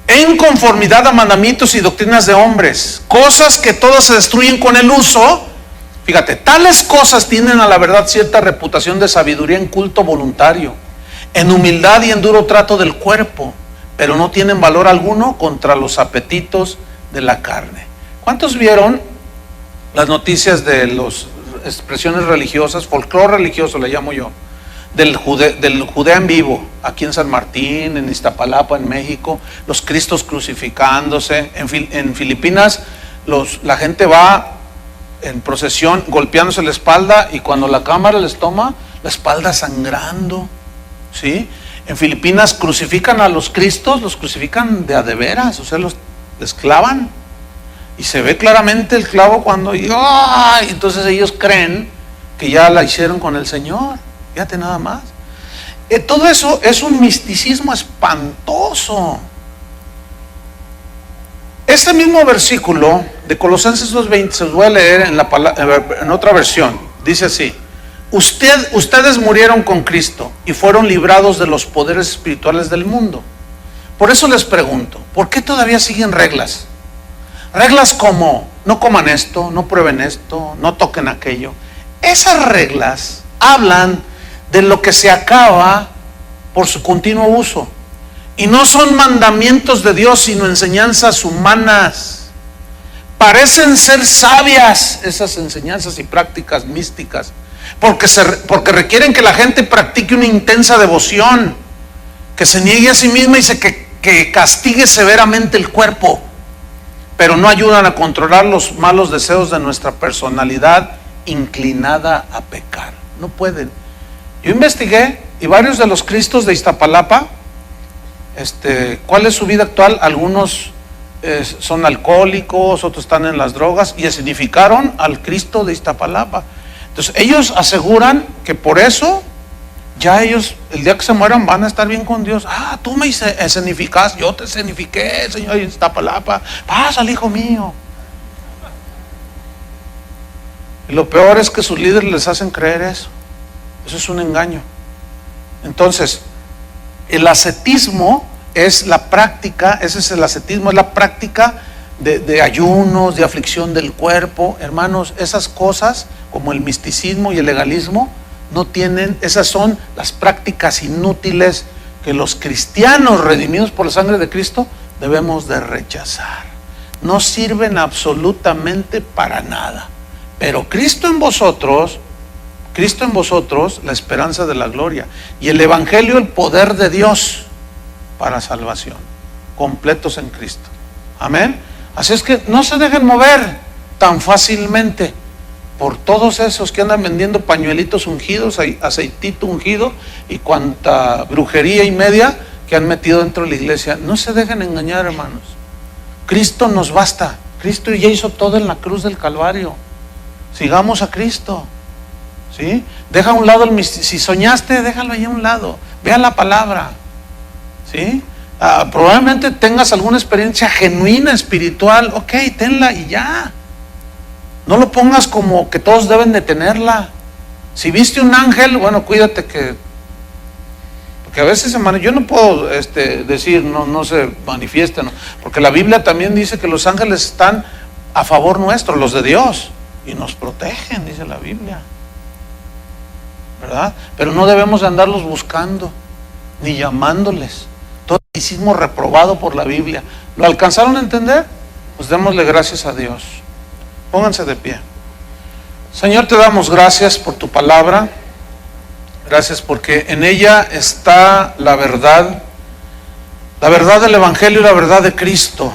en conformidad a mandamientos y doctrinas de hombres, cosas que todas se destruyen con el uso? Fíjate, tales cosas tienen a la verdad cierta reputación de sabiduría en culto voluntario, en humildad y en duro trato del cuerpo, pero no tienen valor alguno contra los apetitos de la carne. ¿Cuántos vieron las noticias de las expresiones religiosas, folclore religioso le llamo yo, del Judea en vivo, aquí en San Martín, en Iztapalapa, en México, los cristos crucificándose? En Filipinas la gente va en procesión golpeándose la espalda, y cuando la cámara les toma, la espalda sangrando. ¿Sí? En Filipinas crucifican a los cristos, los crucifican de a de veras, o sea, les clavan, y se ve claramente el clavo cuando, entonces ellos creen que ya la hicieron con el Señor. Fíjate nada más. Todo eso es un misticismo espantoso. Este mismo versículo de Colosenses 2:20 se los voy a leer en otra versión. Dice así: ustedes murieron con Cristo y fueron librados de los poderes espirituales del mundo. Por eso les pregunto, ¿por qué todavía siguen reglas? Reglas como no coman esto, no prueben esto, no toquen aquello. Esas reglas hablan de lo que se acaba por su continuo uso, y no son mandamientos de Dios, sino enseñanzas humanas. Parecen ser sabias esas enseñanzas y prácticas místicas, porque requieren que la gente practique una intensa devoción, que se niegue a sí misma y que castigue severamente el cuerpo, pero no ayudan a controlar los malos deseos de nuestra personalidad inclinada a pecar. No pueden. Yo investigué, y varios de los cristos de Iztapalapa, ¿cuál es su vida actual? Algunos son alcohólicos, otros están en las drogas, y escenificaron al Cristo de Iztapalapa. Entonces ellos aseguran que por eso ya ellos, el día que se mueran, van a estar bien con Dios. Tú me escenificas, yo te escenifiqué, Señor, en Iztapalapa, pásale, hijo mío. Y lo peor es que sus líderes les hacen creer eso. Eso es un engaño. Entonces, el ascetismo es la práctica, ese es el ascetismo, es la práctica de ayunos, de aflicción del cuerpo. Hermanos, esas cosas como el misticismo y el legalismo no tienen, esas son las prácticas inútiles que los cristianos redimidos por la sangre de Cristo debemos de rechazar. No sirven absolutamente para nada. Pero Cristo en vosotros, la esperanza de la gloria, y el evangelio, el poder de Dios para salvación, completos en Cristo. Amén. Así es que no se dejen mover tan fácilmente por todos esos que andan vendiendo pañuelitos ungidos, aceitito ungido y cuanta brujería y media que han metido dentro de la iglesia. No se dejen engañar, hermanos. Cristo nos basta. Cristo ya hizo todo en la cruz del Calvario. Sigamos a Cristo, ¿sí? Deja a un lado si soñaste, déjalo ahí a un lado. Vea la palabra, ¿sí? Probablemente tengas alguna experiencia genuina, espiritual. Ok, tenla y ya. No lo pongas como que todos deben de tenerla. Si viste un ángel, bueno, cuídate porque a veces, hermano, yo no puedo decir no se manifiesta, ¿no? Porque la Biblia también dice que los ángeles están a favor nuestro, los de Dios, y nos protegen, dice la Biblia, ¿verdad? Pero no debemos de andarlos buscando ni llamándoles. Todo misticismo reprobado por la Biblia. ¿Lo alcanzaron a entender? Pues démosle gracias a Dios. Pónganse de pie. Señor, te damos gracias por tu palabra. Gracias porque en ella está la verdad del Evangelio y la verdad de Cristo.